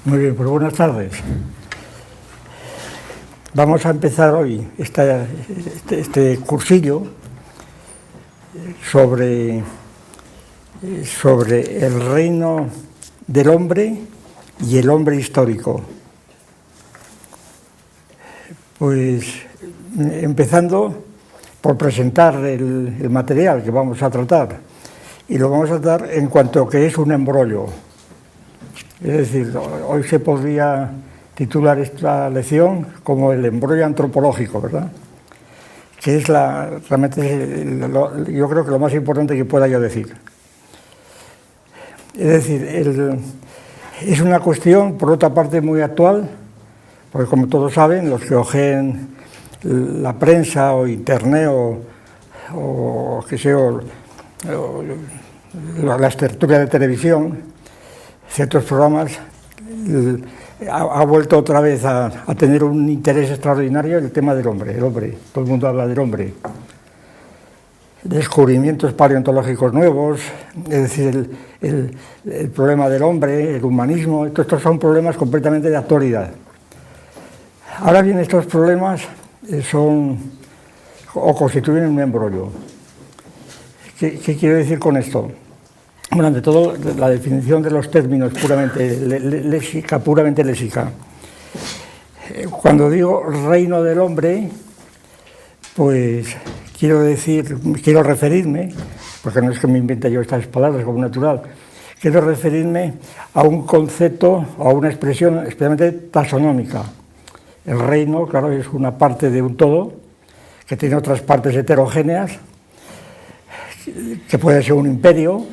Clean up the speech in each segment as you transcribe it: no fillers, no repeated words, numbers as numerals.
Muy bien, pues buenas tardes. Vamos a empezar hoy este cursillo sobre el reino del hombre y el hombre histórico. Pues empezando por presentar el material que vamos a tratar, y lo vamos a tratar en cuanto a que es un embrollo. Es decir, hoy se podría titular esta lección como el embrollo antropológico, ¿verdad? Que es realmente yo creo que lo más importante que pueda yo decir. Es decir, es una cuestión, por otra parte, muy actual, porque como todos saben, los que ojeen la prensa o internet o qué sé, o las tertulias de televisión, ciertos programas, ha vuelto otra vez a tener un interés extraordinario el tema del hombre, el hombre. Todo el mundo habla del hombre. Descubrimientos paleontológicos nuevos, es decir, el problema del hombre, el humanismo, estos son problemas completamente de actualidad. Ahora bien, estos problemas son o constituyen un embrollo. ¿Qué quiero decir con esto? Bueno, ante todo, la definición de los términos puramente léxica. Cuando digo reino del hombre, pues quiero referirme, porque no es que me invente yo estas palabras como natural, quiero referirme a un concepto, a una expresión especialmente taxonómica. El reino, claro, es una parte de un todo, que tiene otras partes heterogéneas, que puede ser un imperio,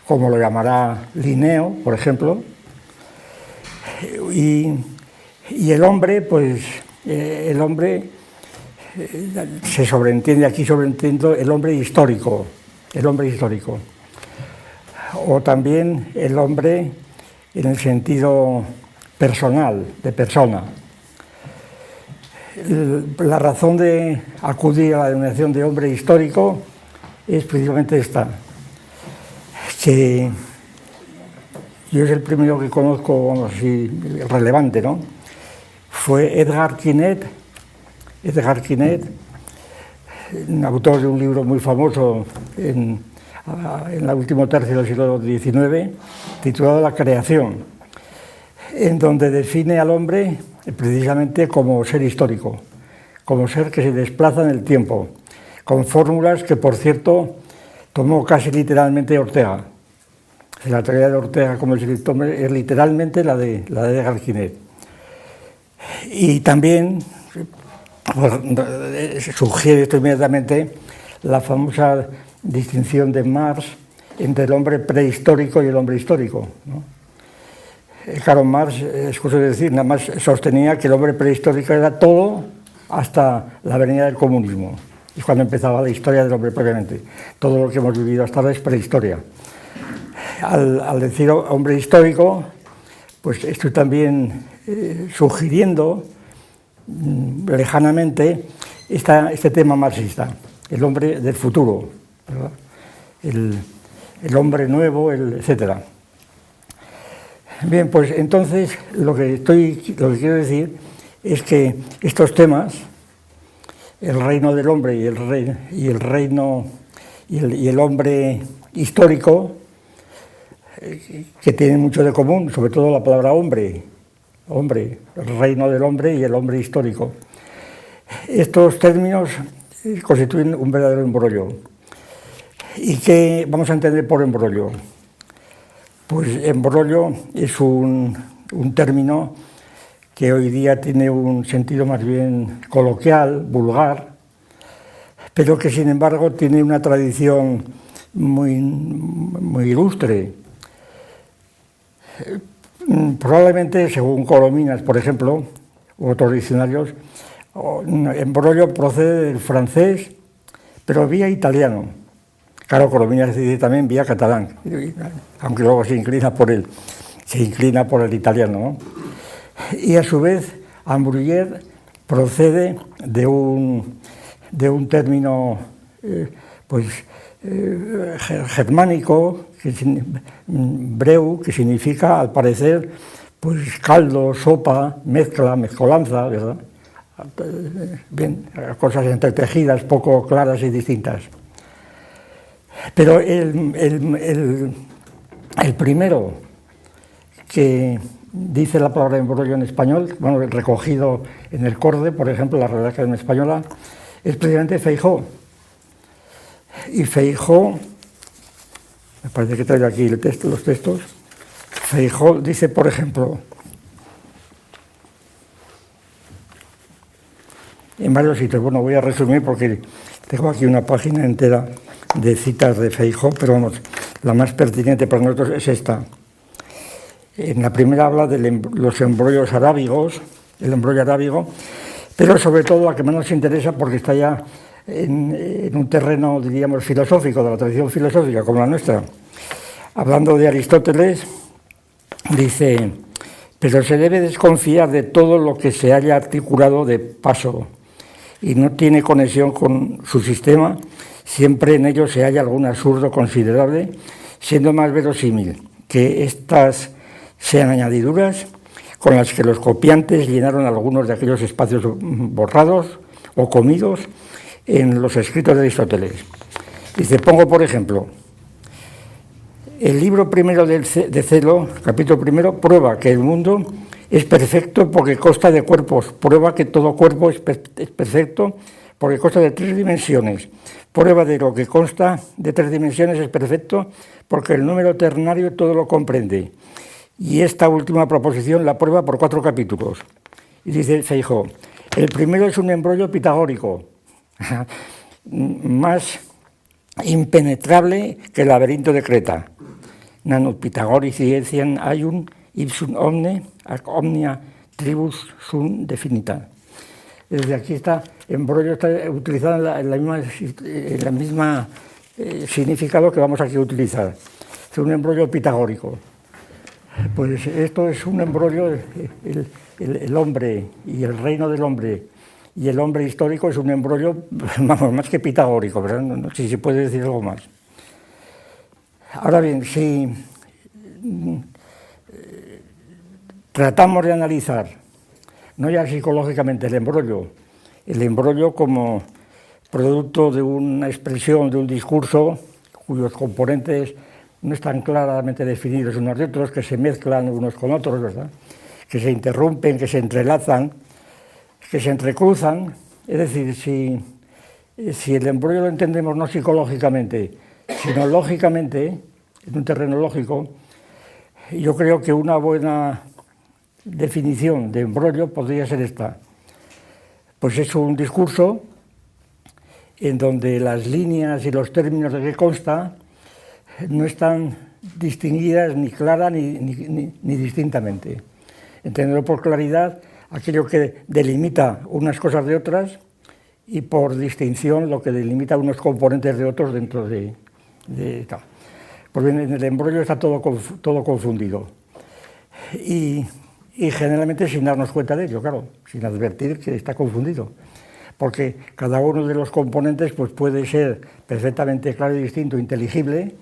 como lo llamará Linneo, por ejemplo, y el hombre, pues el hombre se sobreentiende, aquí sobreentiendo el hombre histórico, o también el hombre en el sentido personal, de persona. La razón de acudir a la denominación de hombre histórico es precisamente esta, que yo es el primero que conozco así relevante, ¿no? Fue Edgar Quinet, autor de un libro muy famoso en el último tercio del siglo XIX, titulado La creación, en donde define al hombre precisamente como ser histórico, como ser que se desplaza en el tiempo, con fórmulas que, por cierto, tomó casi literalmente Ortega. La teoría de Ortega como escritor es literalmente la de Edgar Quinet. Y también sugiere esto inmediatamente la famosa distinción de Marx entre el hombre prehistórico y el hombre histórico, ¿no? Claro, Marx, excuso de decir, nada más sostenía que el hombre prehistórico era todo hasta la venida del comunismo. Es cuando empezaba la historia del hombre propiamente. Todo lo que hemos vivido hasta ahora es prehistoria. Al decir hombre histórico, pues estoy también sugiriendo lejanamente este tema marxista, el hombre del futuro, ¿verdad? El hombre nuevo, etcétera. Bien, pues entonces lo que quiero decir es que estos temas, el reino del hombre y el hombre histórico, que tienen mucho de común, sobre todo la palabra hombre, el reino del hombre y el hombre histórico. Estos términos constituyen un verdadero embrollo. ¿Y qué vamos a entender por embrollo? Pues embrollo es un término que hoy día tiene un sentido más bien coloquial, vulgar, pero que sin embargo tiene una tradición muy, muy ilustre. Probablemente, según Corominas, por ejemplo, u otros diccionarios, embrollo procede del francés, pero vía italiano. Claro, Corominas dice también vía catalán, aunque luego se inclina por el italiano, ¿no? Y a su vez, embrollar procede de un término germánico, breu, que significa, al parecer, pues caldo, sopa, mezcla, mezcolanza, ¿verdad? Bien, cosas entretejidas, poco claras y distintas. Pero el primero que dice la palabra embrollo en español, bueno, recogido en el Corde, por ejemplo, la Real Academia Española, es precisamente Feijóo. Y Feijóo, me parece que traigo aquí los textos, Feijóo dice, por ejemplo, en varios sitios, bueno, voy a resumir porque tengo aquí una página entera de citas de Feijóo, pero vamos, la más pertinente para nosotros es esta. En la primera habla de los embrollos arábigos, el embrollo arábigo, pero sobre todo la que más nos interesa porque está ya en un terreno, diríamos, filosófico, de la tradición filosófica como la nuestra. Hablando de Aristóteles, dice, pero se debe desconfiar de todo lo que se haya articulado de paso y no tiene conexión con su sistema, siempre en ello se halla algún absurdo considerable, siendo más verosímil que estas sean añadiduras con las que los copiantes llenaron algunos de aquellos espacios borrados o comidos en los escritos de Aristóteles. Dice, pongo por ejemplo, el libro primero de Celo, capítulo primero, prueba que el mundo es perfecto porque consta de cuerpos, prueba que todo cuerpo es perfecto porque consta de 3 dimensiones, prueba de lo que consta de 3 dimensiones es perfecto porque el número ternario todo lo comprende. Y esta última proposición la prueba por 4 capítulos. Y dice Feijóo, el primero es un embrollo pitagórico, más impenetrable que el laberinto de Creta. Nanut Pitagoris etiam aium ipsum omne ac omnia tribus sunt definita. Desde aquí está, embrollo está utilizado en la misma significado que vamos aquí a utilizar. Es un embrollo pitagórico. Pues esto es un embrollo, el hombre y el reino del hombre y el hombre histórico es un embrollo, vamos, más que pitagórico, ¿verdad? No sé si se puede decir algo más. Ahora bien, si tratamos de analizar, no ya psicológicamente, el embrollo como producto de una expresión, de un discurso, cuyos componentes no están claramente definidos unos de otros, que se mezclan unos con otros, ¿verdad? Que se interrumpen, que se entrelazan, que se entrecruzan. Es decir, si el embrollo lo entendemos no psicológicamente, sino lógicamente, en un terreno lógico, yo creo que una buena definición de embrollo podría ser esta. Pues es un discurso en donde las líneas y los términos de que consta no están distinguidas ni clara ni distintamente. Entenderlo por claridad aquello que delimita unas cosas de otras y por distinción lo que delimita unos componentes de otros dentro de tal. Pues bien, en el embrollo está todo confundido y generalmente sin darnos cuenta de ello, claro, sin advertir que está confundido, porque cada uno de los componentes pues, puede ser perfectamente claro y distinto, inteligible,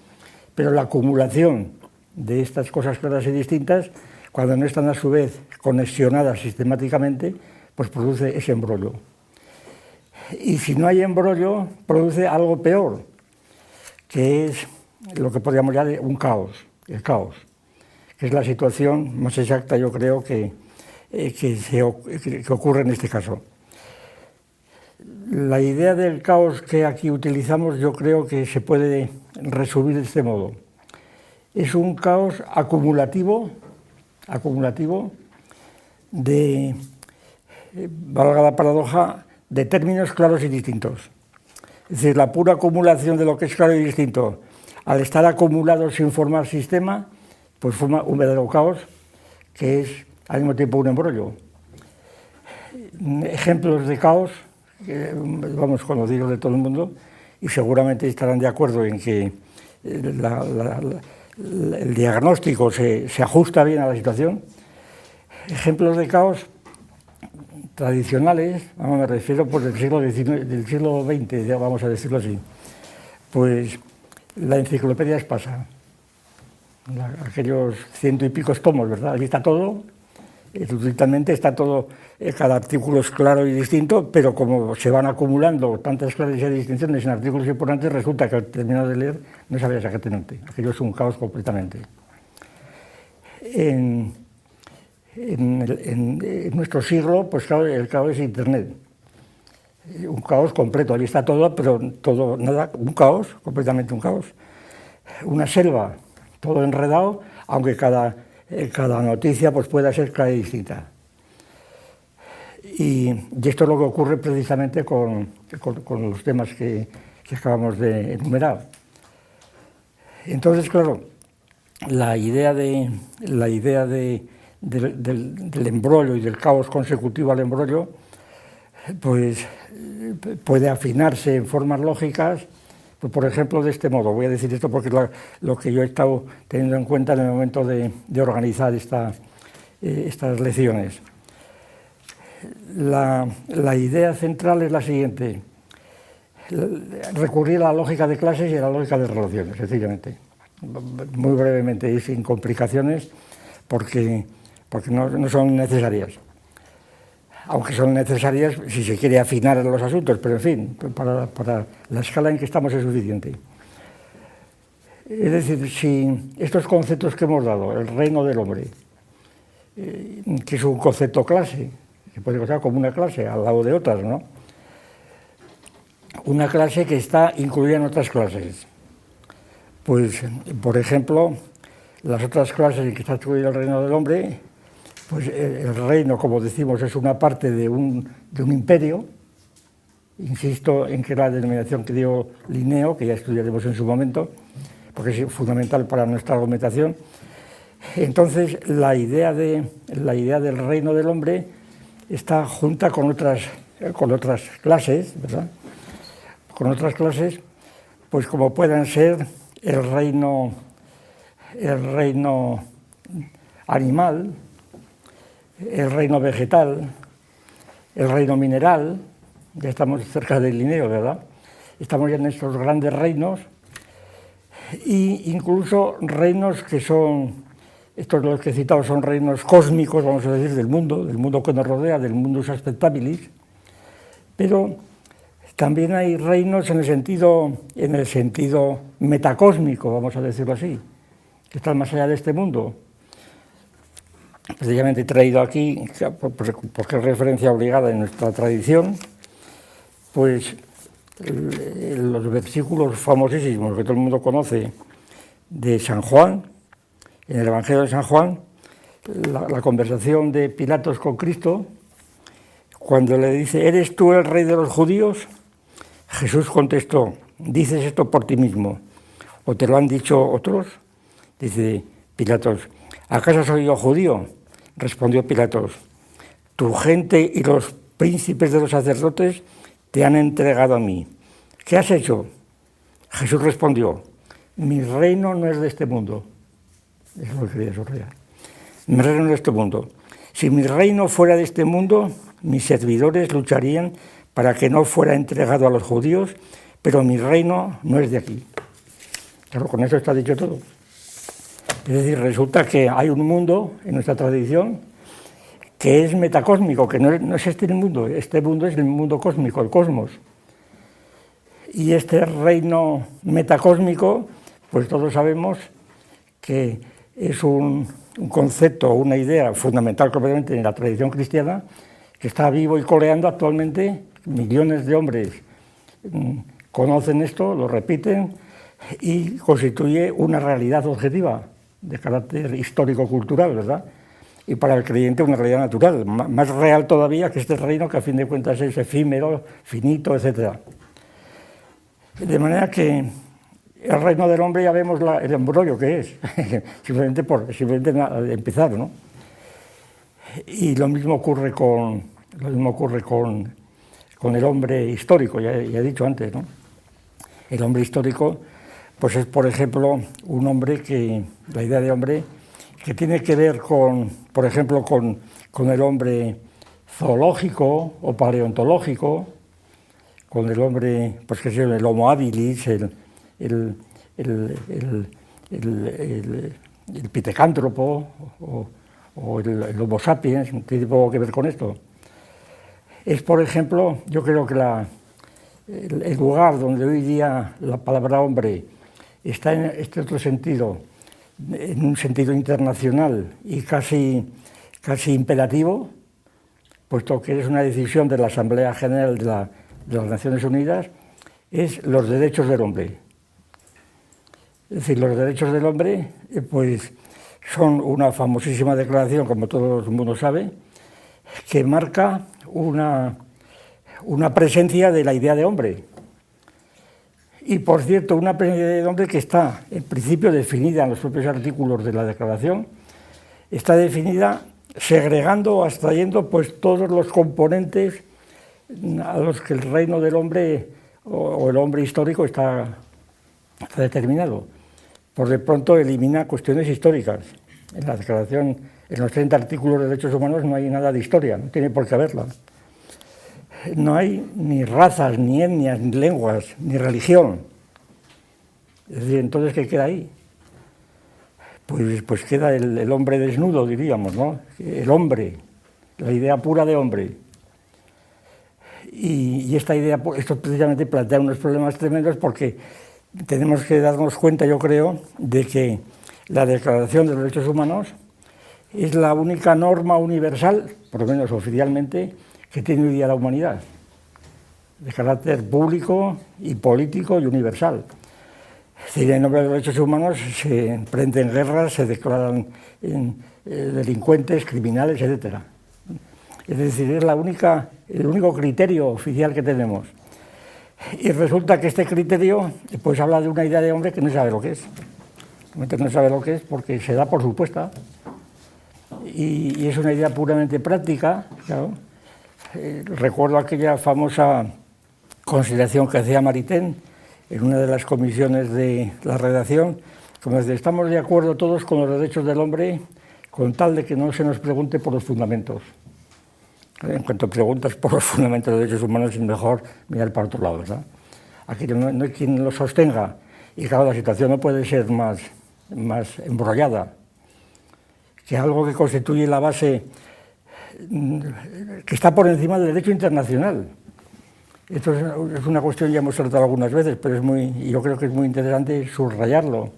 pero la acumulación de estas cosas claras y distintas, cuando no están a su vez conexionadas sistemáticamente, pues produce ese embrollo. Y si no hay embrollo, produce algo peor, que es lo que podríamos llamar un caos, el caos, que es la situación más exacta, yo creo, que ocurre en este caso. La idea del caos que aquí utilizamos yo creo que se puede resumir de este modo. Es un caos acumulativo de, valga la paradoja, de términos claros y distintos. Es decir, la pura acumulación de lo que es claro y distinto, al estar acumulado sin formar sistema, pues forma un verdadero caos, que es al mismo tiempo un embrollo. Ejemplos de caos, vamos, conocidos de todo el mundo, y seguramente estarán de acuerdo en que el diagnóstico se ajusta bien a la situación. Ejemplos de caos tradicionales, me refiero pues, del siglo XX, vamos a decirlo así, pues la enciclopedia Espasa, aquellos 100 y pico tomos, ¿verdad? Ahí está todo, eruditalmente está todo, cada artículo es claro y distinto, pero como se van acumulando tantas clases y distinciones en artículos importantes, resulta que al terminar de leer no sabía exactamente. Aquello es un caos completamente. En nuestro siglo, pues claro, el caos es Internet. Un caos completo, ahí está todo, pero todo, nada, un caos, completamente un caos. Una selva, todo enredado, aunque cada noticia pues pueda ser clara y distinta. Y esto es lo que ocurre precisamente con los temas que acabamos de enumerar. Entonces, claro, la idea del embrollo y del caos consecutivo al embrollo, pues puede afinarse en formas lógicas, pues, por ejemplo, de este modo. Voy a decir esto porque es lo que yo he estado teniendo en cuenta en el momento de organizar estas lecciones. La idea central es la siguiente: recurrir a la lógica de clases y a la lógica de relaciones, sencillamente. Muy brevemente y sin complicaciones, porque no son necesarias. Aunque son necesarias si se quiere afinar los asuntos, pero en fin, para la escala en que estamos es suficiente. Es decir, si estos conceptos que hemos dado, el reino del hombre, que es un concepto clase, que puede pasar como una clase al lado de otras, ¿no? Una clase que está incluida en otras clases. Pues, por ejemplo, las otras clases en que está incluido el reino del hombre, pues el reino, como decimos, es una parte de un imperio. Insisto en que la denominación que dio Linneo, que ya estudiaremos en su momento, porque es fundamental para nuestra argumentación. Entonces, la idea del reino del hombre está junta con otras clases, ¿verdad? Con otras clases, pues como puedan ser el reino animal, el reino vegetal, el reino mineral. Ya estamos cerca del Linneo, ¿verdad? Estamos ya en estos grandes reinos, e incluso reinos que son, estos los que he citado son reinos cósmicos, vamos a decir, del mundo que nos rodea, del mundus aspectabilis, pero también hay reinos en el sentido metacósmico, vamos a decirlo así, que están más allá de este mundo. Precisamente he traído aquí, porque es referencia obligada en nuestra tradición, pues los versículos famosísimos que todo el mundo conoce de San Juan, en el Evangelio de San Juan, la conversación de Pilatos con Cristo, cuando le dice: ¿eres tú el rey de los judíos? Jesús contestó: ¿dices esto por ti mismo o te lo han dicho otros? Dice Pilatos: ¿acaso soy yo judío? Respondió Pilatos: tu gente y los príncipes de los sacerdotes te han entregado a mí. ¿Qué has hecho? Jesús respondió: mi reino no es de este mundo. Eso es lo que quería subrayar. Mi reino no es de este mundo. Si mi reino fuera de este mundo, mis servidores lucharían para que no fuera entregado a los judíos, pero mi reino no es de aquí. Claro, con eso está dicho todo. Es decir, resulta que hay un mundo en nuestra tradición que es metacósmico, que no es este mundo es el mundo cósmico, el cosmos. Y este reino metacósmico, pues todos sabemos que es un concepto, una idea fundamental completamente en la tradición cristiana, que está vivo y coleando actualmente. Millones de hombres conocen esto, lo repiten, y constituye una realidad objetiva de carácter histórico-cultural, ¿verdad? Y para el creyente una realidad natural, más real todavía que este reino, que a fin de cuentas es efímero, finito, etc. De manera que el reino del hombre ya vemos el embrollo que es, simplemente empezar, ¿no? Y lo mismo ocurre con el hombre histórico, ya he dicho antes, ¿no? El hombre histórico, pues es, por ejemplo, un hombre la idea de hombre, que tiene que ver por ejemplo, con el hombre zoológico o paleontológico, con el hombre, pues que es el Homo habilis, el el pitecántropo o el Homo sapiens, tiene poco que ver con esto. Es, por ejemplo, yo creo que el lugar donde hoy día la palabra hombre está en este otro sentido, en un sentido internacional y casi imperativo, puesto que es una decisión de la Asamblea General de las Naciones Unidas, es los derechos del hombre. Es decir, los derechos del hombre pues, son una famosísima declaración, como todo el mundo sabe, que marca una presencia de la idea de hombre. Y, por cierto, una presencia de hombre que está, en principio, definida en los propios artículos de la declaración, está definida segregando o abstrayendo pues, todos los componentes a los que el reino del hombre o el hombre histórico está determinado. Por de pronto elimina cuestiones históricas. En la declaración, en los 30 artículos de derechos humanos no hay nada de historia, no tiene por qué haberla. No hay ni razas, ni etnias, ni lenguas, ni religión. Es decir, entonces, ¿qué queda ahí? Pues queda el hombre desnudo, diríamos, ¿no? El hombre, la idea pura de hombre. Y esta idea, esto precisamente plantea unos problemas tremendos porque tenemos que darnos cuenta, yo creo, de que la Declaración de los Derechos Humanos es la única norma universal, por lo menos oficialmente, que tiene hoy día la humanidad, de carácter público y político y universal. Es decir, en nombre de los derechos humanos se emprenden guerras, se declaran delincuentes, criminales, etc. Es decir, es el único criterio oficial que tenemos. Y resulta que este criterio pues habla de una idea de hombre que no sabe lo que es. No sabe lo que es porque se da por supuesta. Y es una idea puramente práctica, claro. Recuerdo aquella famosa consideración que hacía Maritain en una de las comisiones de la redacción, como dice, estamos de acuerdo todos con los derechos del hombre con tal de que no se nos pregunte por los fundamentos. En cuanto preguntas por los fundamentos de los derechos humanos, es mejor mirar para otro lado, ¿verdad? Aquello no hay quien lo sostenga. Y claro, la situación no puede ser más embrollada. Que algo que constituye la base, que está por encima del derecho internacional. Esto es una cuestión que ya hemos tratado algunas veces, pero yo creo que es muy interesante subrayarlo.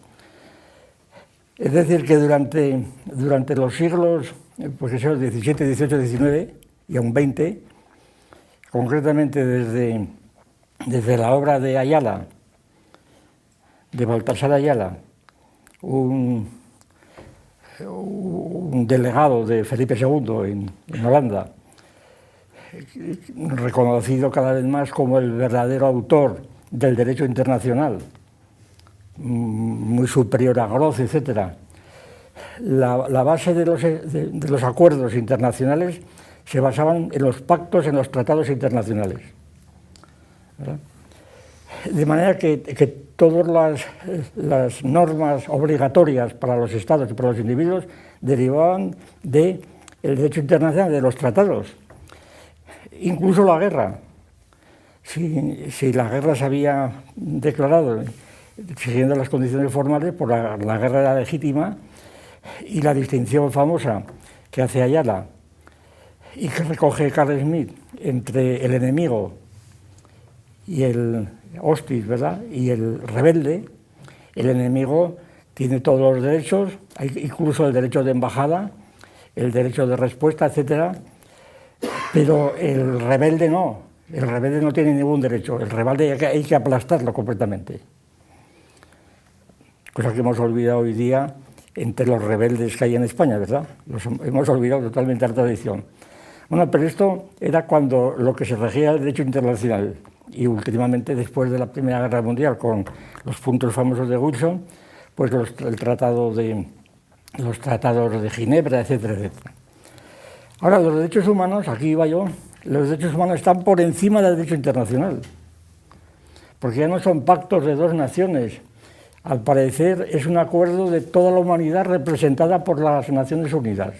Es decir, que durante los siglos, pues eso, 17, 18, 19 y aún 20, concretamente desde la obra de Ayala, de Baltasar Ayala, un delegado de Felipe II en Holanda, reconocido cada vez más como el verdadero autor del derecho internacional, muy superior a Groth, etc. La base de los acuerdos internacionales se basaban en los pactos, en los tratados internacionales, ¿verdad? De manera que todas las normas obligatorias para los estados y para los individuos derivaban del derecho internacional, de los tratados. Incluso la guerra. Si la guerra se había declarado siguiendo las condiciones formales, pues la guerra era legítima, y la distinción famosa que hace Ayala y que recoge Carl Schmitt entre el enemigo y el hostis, ¿verdad?, y el rebelde. El enemigo tiene todos los derechos, hay incluso el derecho de embajada, el derecho de respuesta, etc. Pero el rebelde no tiene ningún derecho, el rebelde hay que aplastarlo completamente. Cosa que hemos olvidado hoy día entre los rebeldes que hay en España, ¿verdad? Hemos olvidado totalmente la tradición. Bueno, pero esto era cuando lo que se regía el derecho internacional, y últimamente, después de la Primera Guerra Mundial, con los puntos famosos de Wilson, pues los tratados de Ginebra, etcétera, etcétera. Ahora, los derechos humanos, aquí iba yo, los derechos humanos están por encima del derecho internacional, porque ya no son pactos de dos naciones. Al parecer es un acuerdo de toda la humanidad representada por las Naciones Unidas.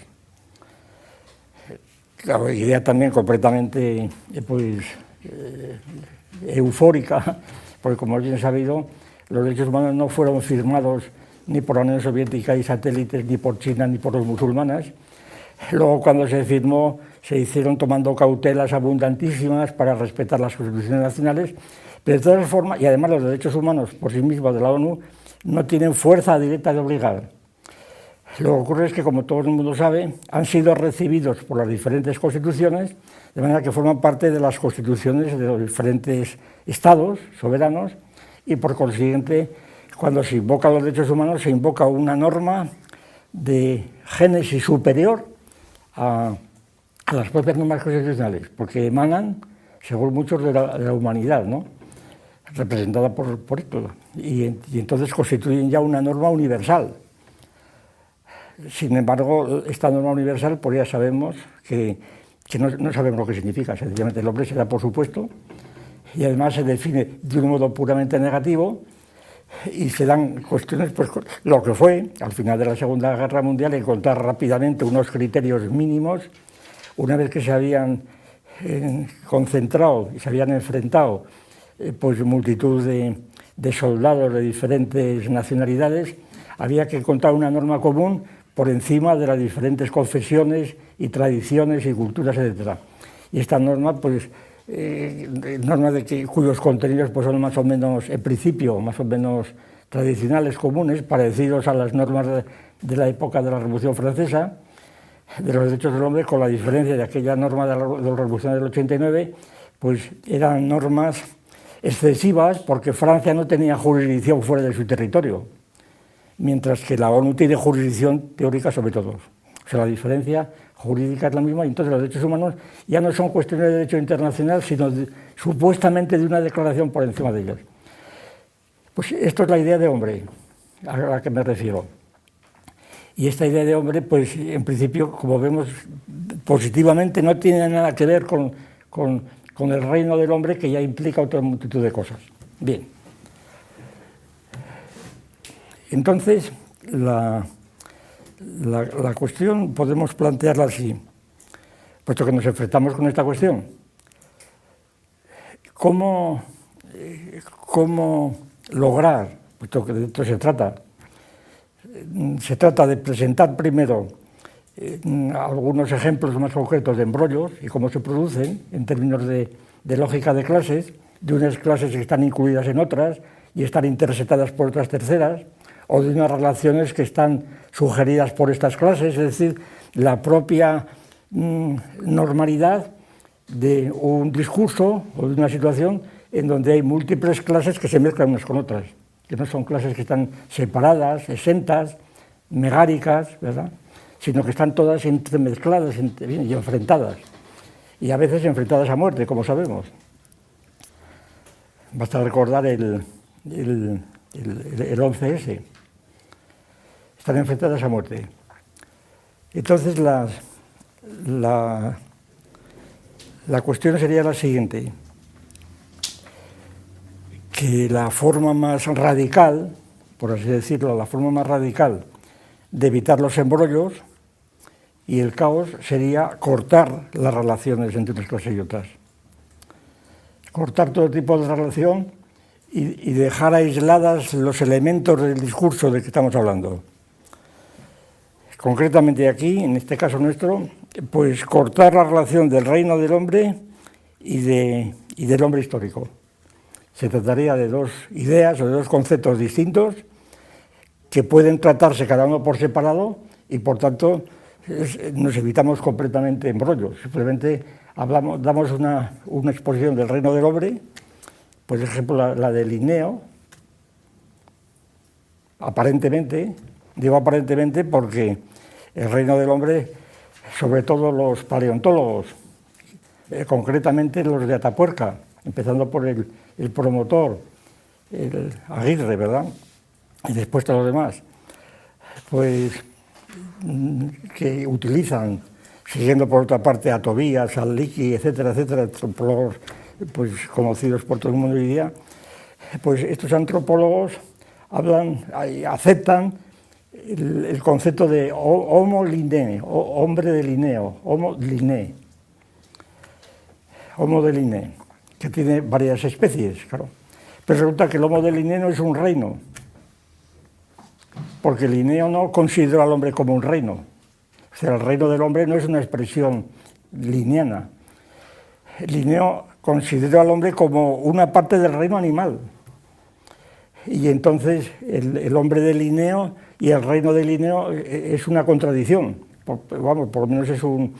Claro, idea también completamente eufórica, porque como bien sabido, los derechos humanos no fueron firmados ni por la Unión Soviética y satélites, ni por China, ni por los musulmanes. Luego, cuando se firmó, se hicieron tomando cautelas abundantísimas para respetar las constituciones nacionales, pero de todas formas, y además los derechos humanos por sí mismos de la ONU no tienen fuerza directa de obligar. Lo que ocurre es que, como todo el mundo sabe, han sido recibidos por las diferentes constituciones, de manera que forman parte de las constituciones de los diferentes estados soberanos, y por consiguiente, cuando se invocan los derechos humanos, se invoca una norma de génesis superior a las propias normas constitucionales, porque emanan, según muchos, de la humanidad, ¿no?, representada por esto, y entonces constituyen ya una norma universal. Sin embargo, esta norma universal, pues ya sabemos que no sabemos lo que significa. Sencillamente el hombre se da por supuesto, y además se define de un modo puramente negativo, y se dan cuestiones, pues lo que fue, al final de la Segunda Guerra Mundial, encontrar rápidamente unos criterios mínimos, una vez que se habían concentrado y se habían enfrentado pues multitud de soldados de diferentes nacionalidades, había que encontrar una norma común por encima de las diferentes confesiones y tradiciones y culturas, etc. Y esta norma, pues, normas cuyos contenidos pues, son más o menos, en principio, más o menos tradicionales, comunes, parecidos a las normas de la época de la Revolución Francesa, de los derechos del hombre, con la diferencia de aquella norma de la Revolución del 89, pues eran normas excesivas porque Francia no tenía jurisdicción fuera de su territorio, mientras que la ONU tiene jurisdicción teórica sobre todos. O sea, la diferencia jurídica es la misma, y entonces los derechos humanos ya no son cuestiones de derecho internacional, sino supuestamente de una declaración por encima de ellos. Pues esto es la idea de hombre a la que me refiero. Y esta idea de hombre, pues en principio, como vemos positivamente, no tiene nada que ver con el reino del hombre, que ya implica otra multitud de cosas. Bien. Entonces, la cuestión podemos plantearla así, puesto que nos enfrentamos con esta cuestión. ¿Cómo lograr, puesto que de esto se trata de presentar primero algunos ejemplos más concretos de embrollos y cómo se producen en términos de lógica de clases, de unas clases que están incluidas en otras y están intersectadas por otras terceras, o de unas relaciones que están sugeridas por estas clases, es decir, la propia normalidad de un discurso o de una situación en donde hay múltiples clases que se mezclan unas con otras, que no son clases que están separadas, exentas, megáricas, ¿verdad?, sino que están todas entremezcladas y enfrentadas, y a veces enfrentadas a muerte, como sabemos. Basta recordar el 11S. Están enfrentadas a muerte. Entonces la cuestión sería la siguiente, que la forma más radical, por así decirlo, la forma más radical de evitar los embrollos y el caos sería cortar las relaciones entre unas clases y otras. Cortar todo tipo de relación y dejar aisladas los elementos del discurso del que estamos hablando. Concretamente aquí, en este caso nuestro, pues cortar la relación del reino del hombre y del hombre histórico. Se trataría de dos ideas o de dos conceptos distintos que pueden tratarse cada uno por separado y, por tanto, nos evitamos completamente embrollos. Simplemente damos una exposición del reino del hombre, por ejemplo, la de Linneo, aparentemente, digo aparentemente porque el reino del hombre, sobre todo los paleontólogos, concretamente los de Atapuerca, empezando por el promotor, el Aguirre, ¿verdad?, y después todos los demás, pues que utilizan, siguiendo por otra parte a Tobías, al Leakey, etcétera, antropólogos pues conocidos por todo el mundo hoy día, pues estos antropólogos aceptan el concepto de homo Linneo, hombre de Linneo, homo de Linné, que tiene varias especies, claro. Pero resulta que el Homo de Linneo es un reino, porque Linneo no considera al hombre como un reino. O sea, el reino del hombre no es una expresión linneana. Linneo considera al hombre como una parte del reino animal. Y entonces el hombre de Linneo y el reino de Linneo es una contradicción. Vamos, por lo menos es un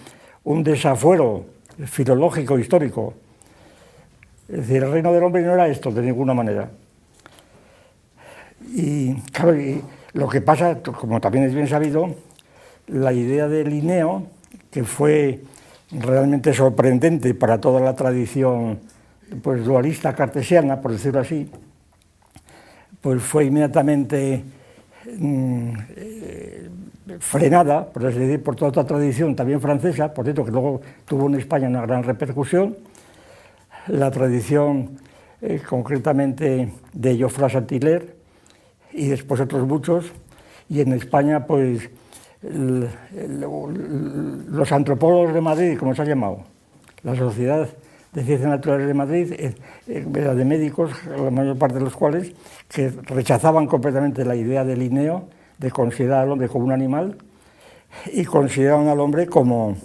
desafuero filológico, histórico. Es decir, el reino del hombre no era esto de ninguna manera. Y claro, y lo que pasa, como también es bien sabido, la idea de Linneo, que fue realmente sorprendente para toda la tradición pues, dualista cartesiana, por decirlo así, pues fue inmediatamente frenada, por así decir, por toda otra tradición, también francesa, por cierto, que luego tuvo en España una gran repercusión, la tradición concretamente de Geoffroy Saint-Hilaire y después otros muchos, y en España, pues, los antropólogos de Madrid, como se ha llamado, la Sociedad de Ciencias Naturales de Madrid, era de médicos, la mayor parte de los cuales, que rechazaban completamente la idea de Linneo de considerar al hombre como un animal y consideraban al hombre como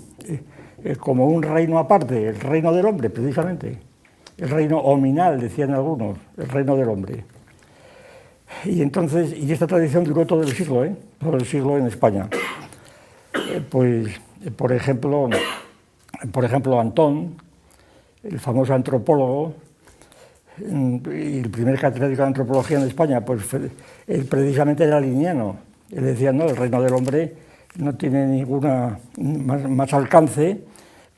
un reino aparte, el reino del hombre, precisamente. El reino hominal, decían algunos, el reino del hombre. Y entonces, y esta tradición duró todo el siglo en España. Pues, por ejemplo, Antón, el famoso antropólogo, y el primer catedrático de antropología en España, pues él precisamente era linneano. Él decía, no, el reino del hombre no tiene ninguna más alcance,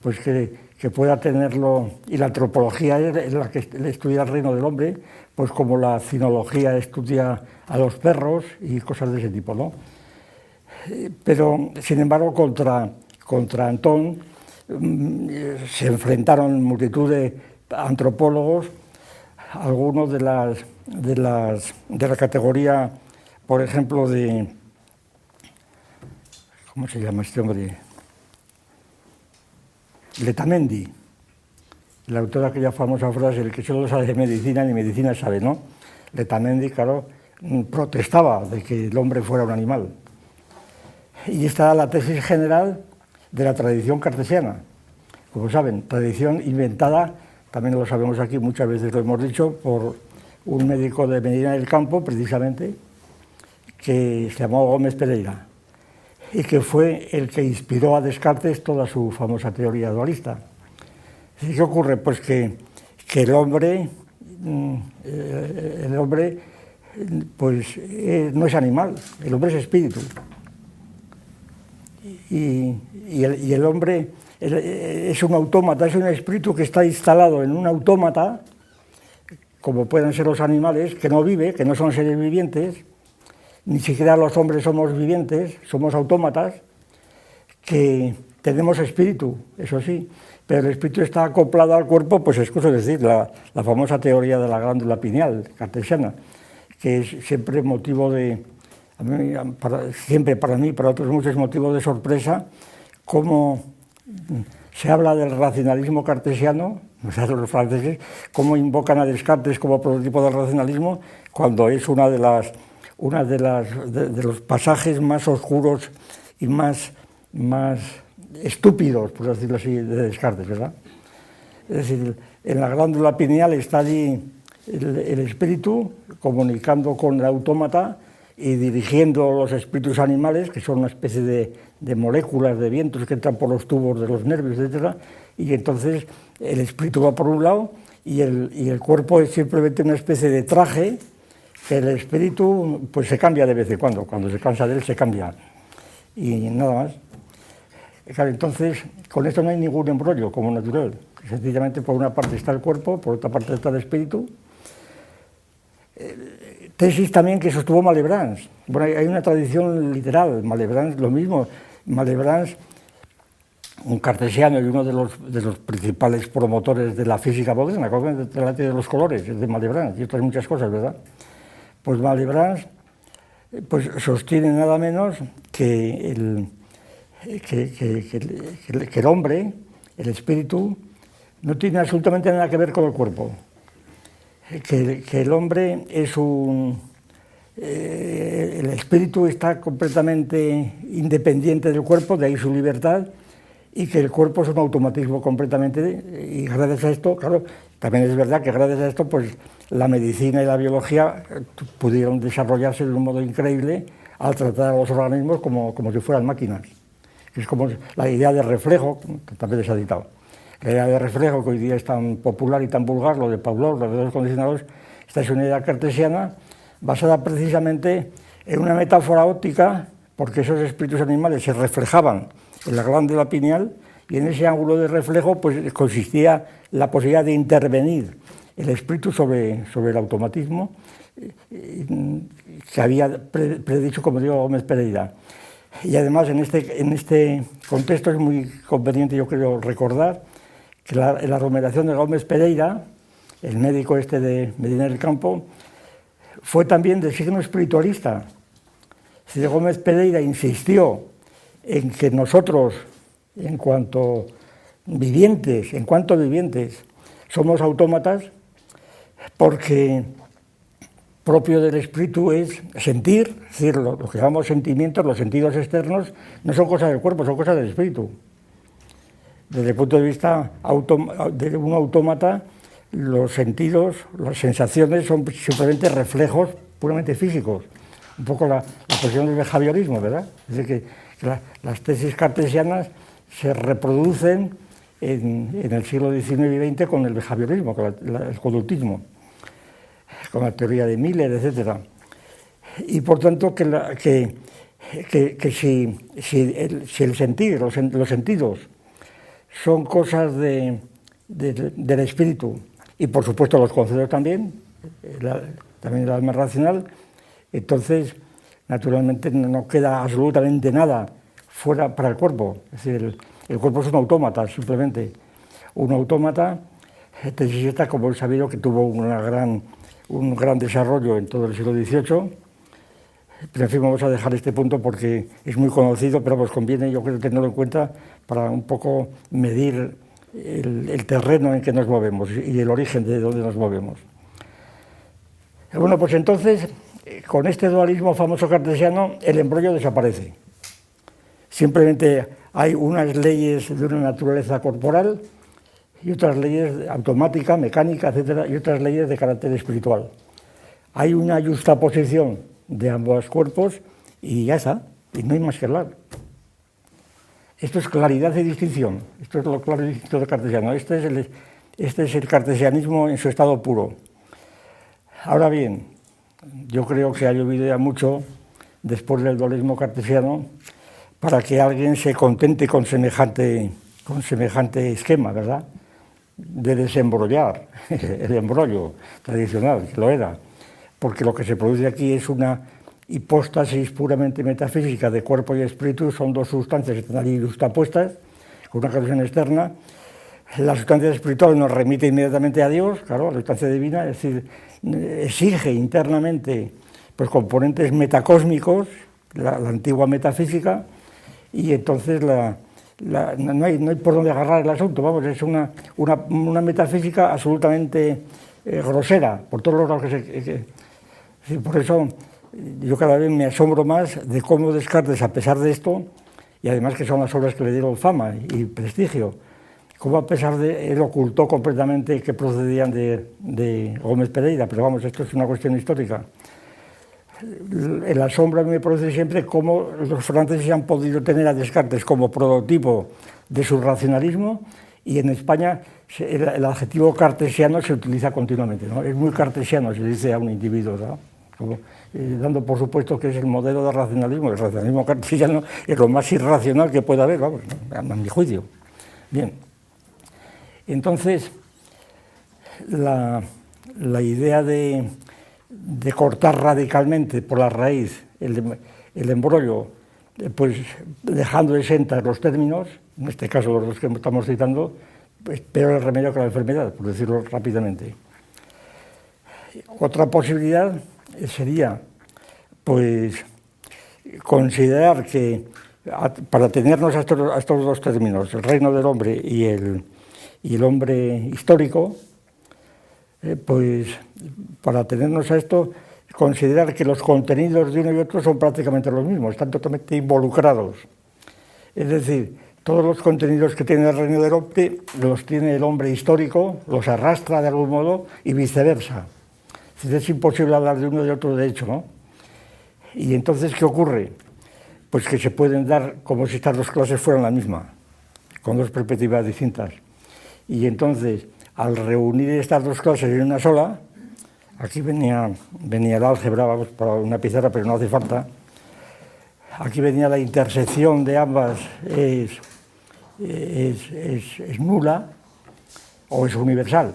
pues que pueda tenerlo, y la antropología es la que estudia el reino del hombre, pues como la cinología estudia a los perros y cosas de ese tipo, ¿no? Pero, sin embargo, contra Antón se enfrentaron multitud de antropólogos, algunos de la categoría, por ejemplo, de... ¿Cómo se llama este hombre? Letamendi, el autor de aquella famosa frase, el que solo sabe de medicina, ni medicina sabe, ¿no? Letamendi, claro, protestaba de que el hombre fuera un animal. Y esta era la tesis general de la tradición cartesiana. Como saben, tradición inventada, también lo sabemos aquí, muchas veces lo hemos dicho, por un médico de Medina del Campo, precisamente, que se llamó Gómez Pereira, y que fue el que inspiró a Descartes toda su famosa teoría dualista. ¿Y qué ocurre? Pues que el hombre pues, no es animal, el hombre es espíritu. Y el hombre es un autómata, es un espíritu que está instalado en un autómata, como pueden ser los animales, que no vive, que no son seres vivientes, ni siquiera los hombres somos vivientes, somos autómatas, que tenemos espíritu, eso sí, pero el espíritu está acoplado al cuerpo, pues es decir, la famosa teoría de la glándula pineal cartesiana, que es siempre motivo de, siempre para mí, para otros muchos, motivo de sorpresa, cómo se habla del racionalismo cartesiano, los franceses, cómo invocan a Descartes como prototipo del racionalismo, cuando es uno de los pasajes más oscuros y más estúpidos, por decirlo así, de Descartes, ¿verdad? Es decir, en la glándula pineal está allí el espíritu comunicando con el autómata y dirigiendo los espíritus animales, que son una especie de moléculas de vientos que entran por los tubos de los nervios, etc. Y entonces el espíritu va por un lado y el cuerpo es simplemente una especie de traje que el espíritu pues se cambia de vez en cuando se cansa de él se cambia y nada más. Claro, entonces con esto no hay ningún embrollo como natural, sencillamente por una parte está el cuerpo, por otra parte está el espíritu. Tesis también que sostuvo Malebranche. Bueno, hay una tradición literal, Malebranche lo mismo, Malebranche, un cartesiano y uno de los principales promotores de la física moderna, de la teoría de los colores, de Malebranche y otras muchas cosas, ¿verdad? Pues Malebranche pues, sostiene nada menos que el hombre, el espíritu, no tiene absolutamente nada que ver con el cuerpo. que el hombre es el espíritu está completamente independiente del cuerpo, de ahí su libertad, y que el cuerpo es un automatismo completamente, y gracias a esto, claro, también es verdad que gracias a esto, pues la medicina y la biología pudieron desarrollarse de un modo increíble al tratar a los organismos como si fueran máquinas. Es como la idea de reflejo, que también se ha citado. La idea de reflejo, que hoy día es tan popular y tan vulgar, lo de Pavlov, los dedos condicionados, esta es una idea cartesiana basada precisamente en una metáfora óptica, porque esos espíritus animales se reflejaban en la glándula pineal, y en ese ángulo de reflejo pues consistía la posibilidad de intervenir el espíritu sobre el automatismo que había predicho, como digo, Gómez Pereira. Y además en este contexto es muy conveniente, yo creo, recordar que la argumentación de Gómez Pereira, el médico de Medina del Campo, fue también de signo espiritualista. Si Gómez Pereira insistió en que nosotros, en cuanto vivientes, somos autómatas, porque propio del espíritu es sentir, es decir, lo que llamamos sentimientos, los sentidos externos, no son cosas del cuerpo, son cosas del espíritu. Desde el punto de vista de un autómata, los sentidos, las sensaciones son simplemente reflejos puramente físicos. Un poco la cuestión del behaviorismo, ¿verdad? Es decir, que las tesis cartesianas se reproducen en el siglo XIX y XX con el behaviorismo, con el conductismo, con la teoría de Miller, etc. Y por tanto que si el sentir, los sentidos son cosas del espíritu, y por supuesto los conceptos también el alma racional, entonces naturalmente no queda absolutamente nada fuera para el cuerpo. Es decir, el cuerpo es un autómata, simplemente. Un autómata, tesis como he sabido que tuvo un gran desarrollo en todo el siglo XVIII, pero en fin, vamos a dejar este punto porque es muy conocido, pero pues conviene, yo creo, tenerlo en cuenta para un poco medir el terreno en que nos movemos y el origen de donde nos movemos. Bueno, pues entonces, con este dualismo famoso cartesiano, el embrollo desaparece. Simplemente hay unas leyes de una naturaleza corporal y otras leyes automática, mecánica, etcétera, y otras leyes de carácter espiritual. Hay una justaposición de ambos cuerpos y ya está, y no hay más que hablar. Esto es claridad y distinción, esto es lo claro y distinto del cartesiano, este es el cartesianismo en su estado puro. Ahora bien, yo creo que ha llovido ya mucho después del dualismo cartesiano para que alguien se contente con semejante esquema, ¿verdad?, de desembrollar el embrollo tradicional, que lo era, porque lo que se produce aquí es una hipóstasis puramente metafísica de cuerpo y espíritu, son dos sustancias que están allí justapuestas, con una causación externa. La sustancia espiritual nos remite inmediatamente a Dios, claro, a la sustancia divina, es decir, exige internamente pues, componentes metacósmicos, la antigua metafísica, y entonces no hay por dónde agarrar el asunto, vamos, es una metafísica absolutamente grosera, por todos los lados por eso yo cada vez me asombro más de cómo Descartes, a pesar de esto, y además que son las obras que le dieron fama y prestigio, cómo a pesar de él ocultó completamente que procedían de Gómez Pereira, pero vamos, esto es una cuestión histórica. El asombro a mí me produce siempre cómo los franceses han podido tener a Descartes como prototipo de su racionalismo, y en España el adjetivo cartesiano se utiliza continuamente, ¿no? Es muy cartesiano, se dice a un individuo, ¿no? Dando por supuesto que es el modelo de racionalismo. El racionalismo cartesiano es lo más irracional que puede haber, vamos, a mi juicio. Bien, entonces la idea de cortar radicalmente por la raíz el embrollo, pues dejando exentas los términos, en este caso los que estamos citando, pues peor el remedio que la enfermedad, por decirlo rápidamente. Otra posibilidad sería, pues, considerar que para tenernos a estos dos términos, el reino del hombre y el hombre histórico, pues para atenernos a esto, considerar que los contenidos de uno y otro son prácticamente los mismos, están totalmente involucrados. Es decir, todos los contenidos que tiene el reino del hombre los tiene el hombre histórico, los arrastra de algún modo y viceversa. Es imposible hablar de uno y de otro de hecho, ¿no? Y entonces, ¿qué ocurre? Pues que se pueden dar como si estas dos clases fueran la misma, con dos perspectivas distintas. Y entonces, al reunir estas dos clases en una sola, aquí venía el álgebra, vamos, para una pizarra, pero no hace falta. Aquí venía la intersección de ambas es nula o es universal.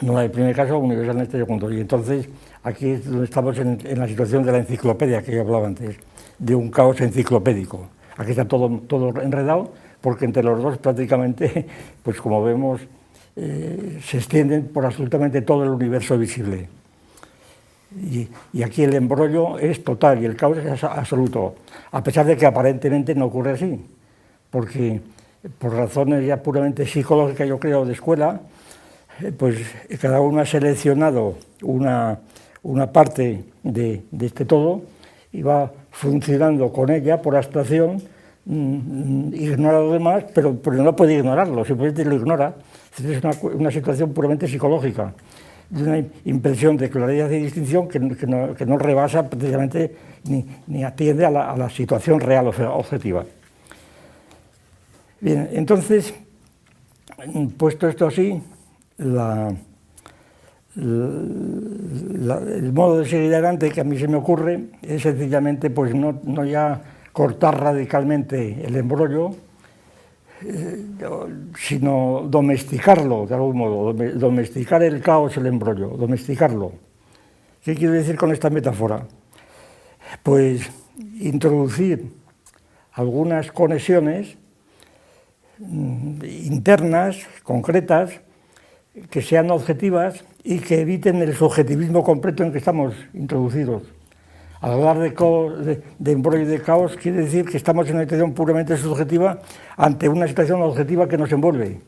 Nula en el primer caso, universal en este segundo. Y entonces, aquí es donde estamos en la situación de la enciclopedia que yo hablaba antes, de un caos enciclopédico. Aquí está todo enredado, porque entre los dos prácticamente, pues como vemos, se extienden por absolutamente todo el universo visible. Y aquí el embrollo es total y el caos es absoluto, a pesar de que aparentemente no ocurre así, porque por razones ya puramente psicológicas, yo creo, de escuela, pues cada uno ha seleccionado una parte de este todo y va funcionando con ella por abstracción, ignora lo demás, pero no puede ignorarlo, simplemente lo ignora. Es una situación puramente psicológica, de una impresión de claridad y distinción que no rebasa precisamente ni atiende a la situación real objetiva. Bien, entonces, puesto esto así, el modo de seguir adelante que a mí se me ocurre es sencillamente pues no ya cortar radicalmente el embrollo, sino domesticarlo de algún modo, domesticar el caos, el embrollo, domesticarlo. ¿Qué quiero decir con esta metáfora? Pues introducir algunas conexiones internas, concretas, que sean objetivas y que eviten el subjetivismo completo en que estamos introducidos. Al hablar de embrollo y de caos, quiere decir que estamos en una situación puramente subjetiva ante una situación objetiva que nos envuelve.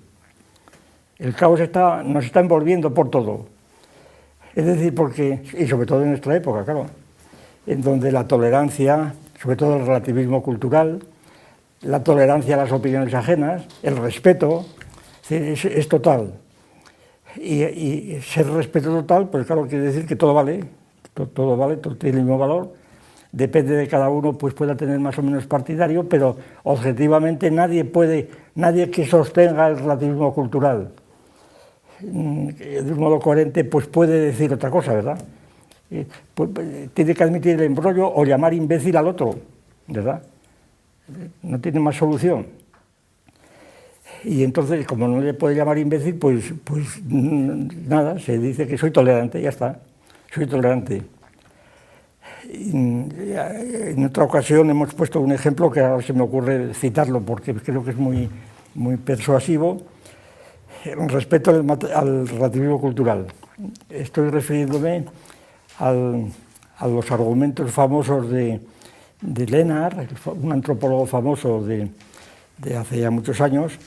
El caos nos está envolviendo por todo. Es decir, y sobre todo en nuestra época, claro, en donde la tolerancia, sobre todo el relativismo cultural, la tolerancia a las opiniones ajenas, el respeto, es total. Y ser respeto total, pues claro, quiere decir que todo vale, todo tiene el mismo valor, depende de cada uno, pues pueda tener más o menos partidario, pero objetivamente nadie que sostenga el relativismo cultural de un modo coherente, pues puede decir otra cosa, ¿verdad? Pues, tiene que admitir el embrollo o llamar imbécil al otro, ¿verdad? No tiene más solución. Y entonces, como no le puede llamar imbécil, pues nada, se dice que soy tolerante, ya está, soy tolerante. En otra ocasión hemos puesto un ejemplo que ahora se me ocurre citarlo porque creo que es muy, muy persuasivo, respecto al relativismo cultural. Estoy refiriéndome a los argumentos famosos de Lennart, un antropólogo famoso de hace ya muchos años,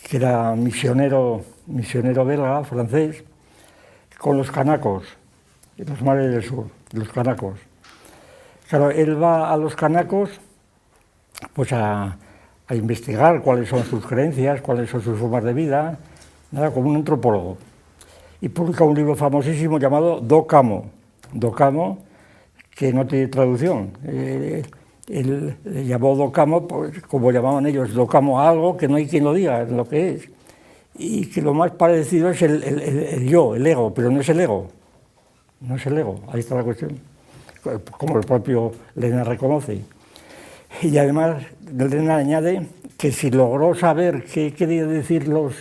que era misionero belga, francés, con los canacos, en los mares del sur, los canacos. Claro, él va a los canacos pues a investigar cuáles son sus creencias, cuáles son sus formas de vida, nada, como un antropólogo. Y publica un libro famosísimo llamado Do Camo, que no tiene traducción. Él le llamó Do Camo, pues, como llamaban ellos, Do Camo a algo que no hay quien lo diga lo que es. Y que lo más parecido es el yo, el ego, pero no es el ego. No es el ego, ahí está la cuestión. Como el propio Lennart reconoce. Y además, Lennart añade que si logró saber qué querían decir los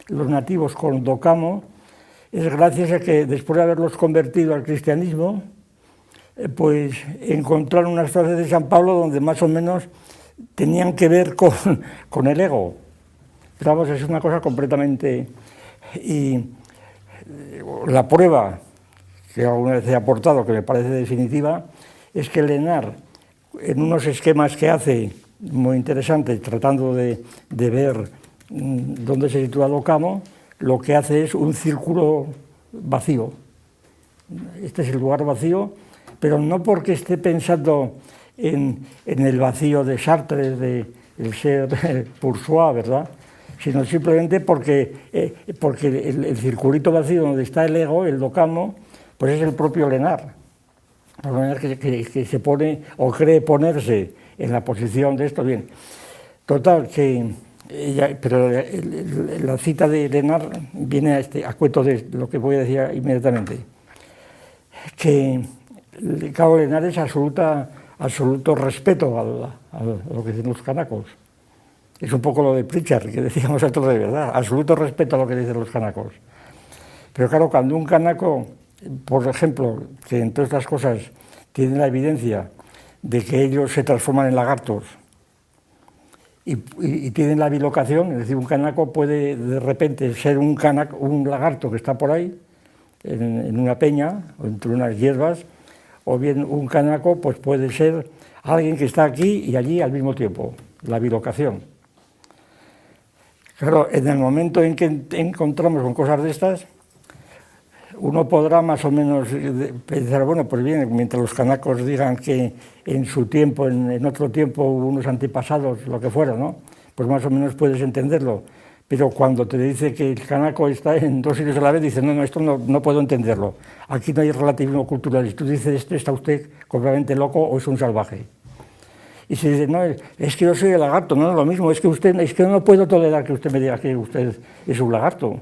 nativos con Do Camo, es gracias a que después de haberlos convertido al cristianismo, pues encontraron unas frases de San Pablo donde más o menos tenían que ver con el ego. Pero vamos, es una cosa completamente... Y la prueba que alguna vez he aportado, que me parece definitiva, es que Lennart, en unos esquemas que hace muy interesantes, tratando de ver dónde se sitúa Do Camo, lo que hace es un círculo vacío. Este es el lugar vacío, pero no porque esté pensando en el vacío de Sartre, del ser bourgeois, ¿verdad?, sino simplemente porque el circulito vacío donde está el ego, el docamo, pues es el propio Léonard. Léonard que se pone o cree ponerse en la posición de esto. Bien, total, pero la cita de Léonard viene a cuento de lo que voy a decir inmediatamente, que claro, Léonard es absoluto respeto a lo que dicen los canacos. Es un poco lo de Pritchard, que decíamos nosotros de verdad, absoluto respeto a lo que dicen los canacos. Pero claro, cuando un canaco, por ejemplo, que entre otras cosas tiene la evidencia de que ellos se transforman en lagartos y tienen la bilocación, es decir, un canaco puede de repente ser un lagarto que está por ahí, en una peña o entre unas hierbas, o bien un canaco pues puede ser alguien que está aquí y allí al mismo tiempo, la bilocación. Claro, en el momento en que encontramos con cosas de estas, uno podrá más o menos pensar, bueno, pues bien, mientras los canacos digan que en su tiempo, en otro tiempo hubo unos antepasados, lo que fuera, ¿no?, pues más o menos puedes entenderlo. Pero cuando te dice que el canaco está en dos sitios a la vez, dices, no, esto no puedo entenderlo. Aquí no hay relativismo cultural. Si tú dices esto, está usted completamente loco o es un salvaje. Y se dice, no, es que yo soy el lagarto, no es lo mismo, es que no puedo tolerar que usted me diga que usted es un lagarto.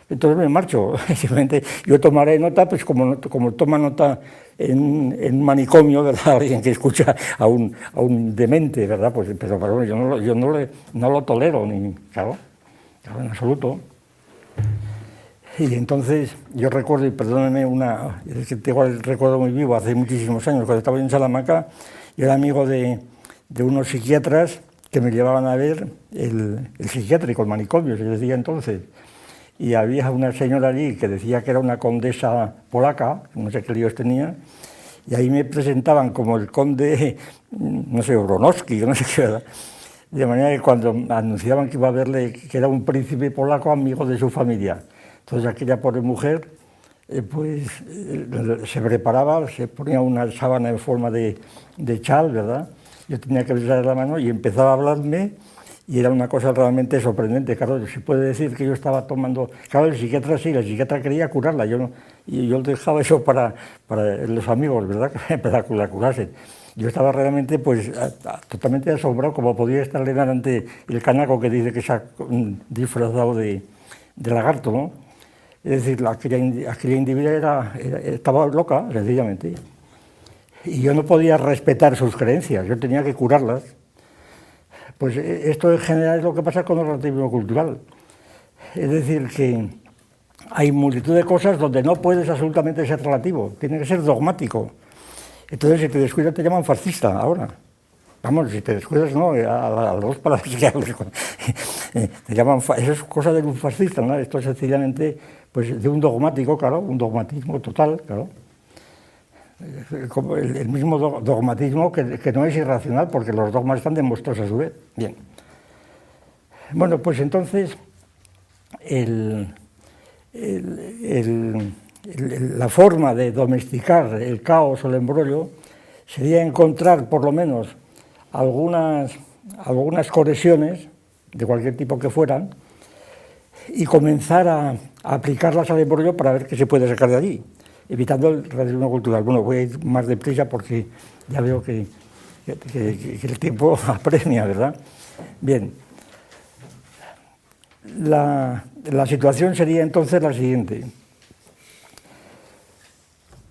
Entonces me marcho. Simplemente yo tomaré nota, pues como toma nota en un manicomio, ¿verdad?, alguien que escucha a un demente, ¿verdad? Pues, pero bueno, yo no lo tolero, ni, claro, en absoluto. Y entonces yo recuerdo, y perdónenme, es que tengo el recuerdo muy vivo, hace muchísimos años, cuando estaba en Salamanca, yo era amigo de unos psiquiatras que me llevaban a ver el psiquiátrico, el manicomio, se decía entonces. Y había una señora allí que decía que era una condesa polaca, no sé qué líos tenía, y ahí me presentaban como el conde, no sé, Bronowski, no sé qué, ¿verdad? De manera que cuando anunciaban que iba a verle, que era un príncipe polaco amigo de su familia, entonces aquella pobre mujer, se preparaba, se ponía una sábana en forma de chal, ¿verdad? Yo tenía que besarle la mano y empezaba a hablarme y era una cosa realmente sorprendente. Claro, se puede decir que yo estaba tomando... Claro, el psiquiatra sí, el psiquiatra quería curarla, y yo dejaba eso para los amigos, ¿verdad?, para curarse. Yo estaba realmente pues totalmente asombrado, como podía estar ante el canaco que dice que se ha disfrazado de lagarto, ¿no? Es decir, aquella individua estaba loca, sencillamente. Y yo no podía respetar sus creencias, yo tenía que curarlas. Pues esto en general es lo que pasa con el relativismo cultural. Es decir, que hay multitud de cosas donde no puedes absolutamente ser relativo, tiene que ser dogmático. Entonces, si te descuidas, te llaman fascista ahora. Vamos, si te descuidas, no, a las dos palabras que hablas. Te llaman, eso es cosa de un fascista, ¿no? Esto es sencillamente pues, de un dogmático, claro, un dogmatismo total, claro. El mismo dogmatismo que no es irracional, porque los dogmas están demostrados a su vez. Bien. Bueno, pues entonces, la forma de domesticar el caos o el embrollo sería encontrar, por lo menos, algunas conexiones, de cualquier tipo que fueran, y comenzar a aplicarlas al embrollo para ver qué se puede sacar de allí, evitando el relativismo cultural. Bueno, voy a ir más deprisa porque ya veo que el tiempo apremia, ¿verdad? Bien. La situación sería entonces la siguiente.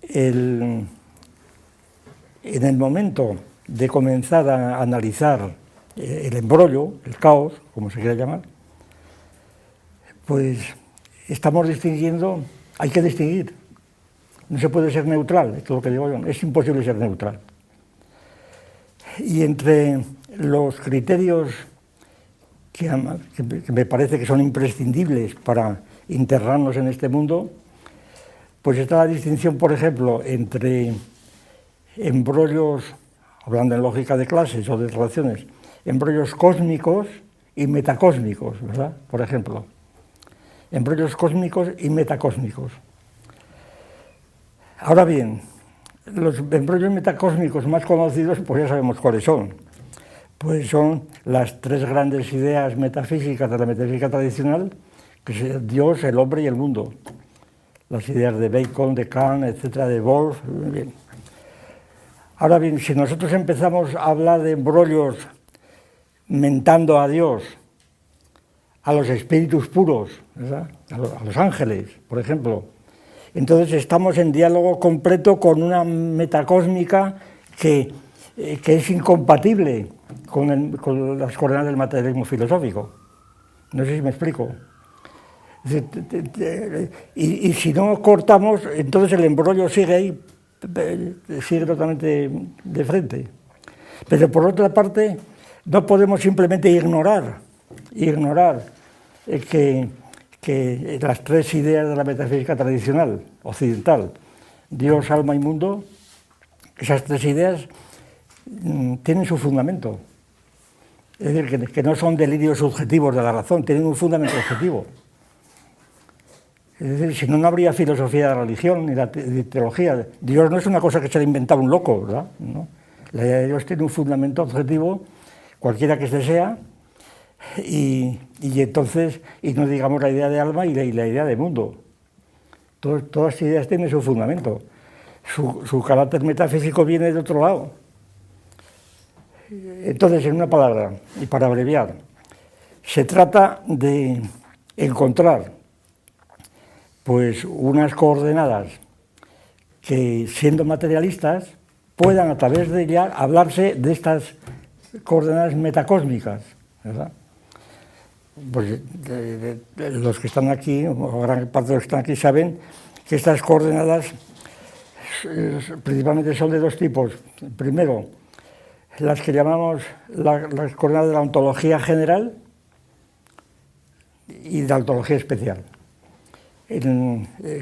En el momento de comenzar a analizar el embrollo, el caos, como se quiera llamar, pues estamos distinguiendo, hay que distinguir. No se puede ser neutral, esto es lo que digo yo, es imposible ser neutral. Y entre los criterios que me parece que son imprescindibles para internarnos en este mundo, pues está la distinción, por ejemplo, entre embrollos, hablando en lógica de clases o de relaciones, embrollos cósmicos y metacósmicos, ¿verdad? Por ejemplo. embrollos cósmicos y metacósmicos. Ahora bien, los embrollos metacósmicos más conocidos, pues ya sabemos cuáles son. Pues son las tres grandes ideas metafísicas de la metafísica tradicional, que son Dios, el hombre y el mundo. Las ideas de Bacon, de Kant, etcétera, de Wolff. Bien. Ahora bien, si nosotros empezamos a hablar de embrollos mentando a Dios, a los espíritus puros, ¿verdad? A los ángeles, por ejemplo, entonces estamos en diálogo completo con una metacósmica que es incompatible con las coordenadas del materialismo filosófico. No sé si me explico. Y si no cortamos, entonces el embrollo sigue ahí, sigue totalmente de frente. Pero por otra parte, no podemos simplemente ignorar que las tres ideas de la metafísica tradicional, occidental, Dios, alma y mundo, esas tres ideas tienen su fundamento. Es decir, que no son delirios subjetivos de la razón, tienen un fundamento objetivo. Es decir, si no, no habría filosofía de la religión ni de teología. Dios no es una cosa que se ha inventado un loco, ¿verdad? ¿No? La idea de Dios tiene un fundamento objetivo, cualquiera que este sea, y entonces, y no digamos la idea de alma y la idea de mundo. Todas las ideas tienen su fundamento. Su carácter metafísico viene de otro lado. Entonces, en una palabra, y para abreviar, se trata de encontrar pues unas coordenadas que, siendo materialistas, puedan a través de ellas hablarse de estas coordenadas metacósmicas, ¿verdad? Pues los que están aquí, o gran parte de los que están aquí, saben que estas coordenadas principalmente son de dos tipos. Primero, las que llamamos las coordenadas de la ontología general y de la ontología especial.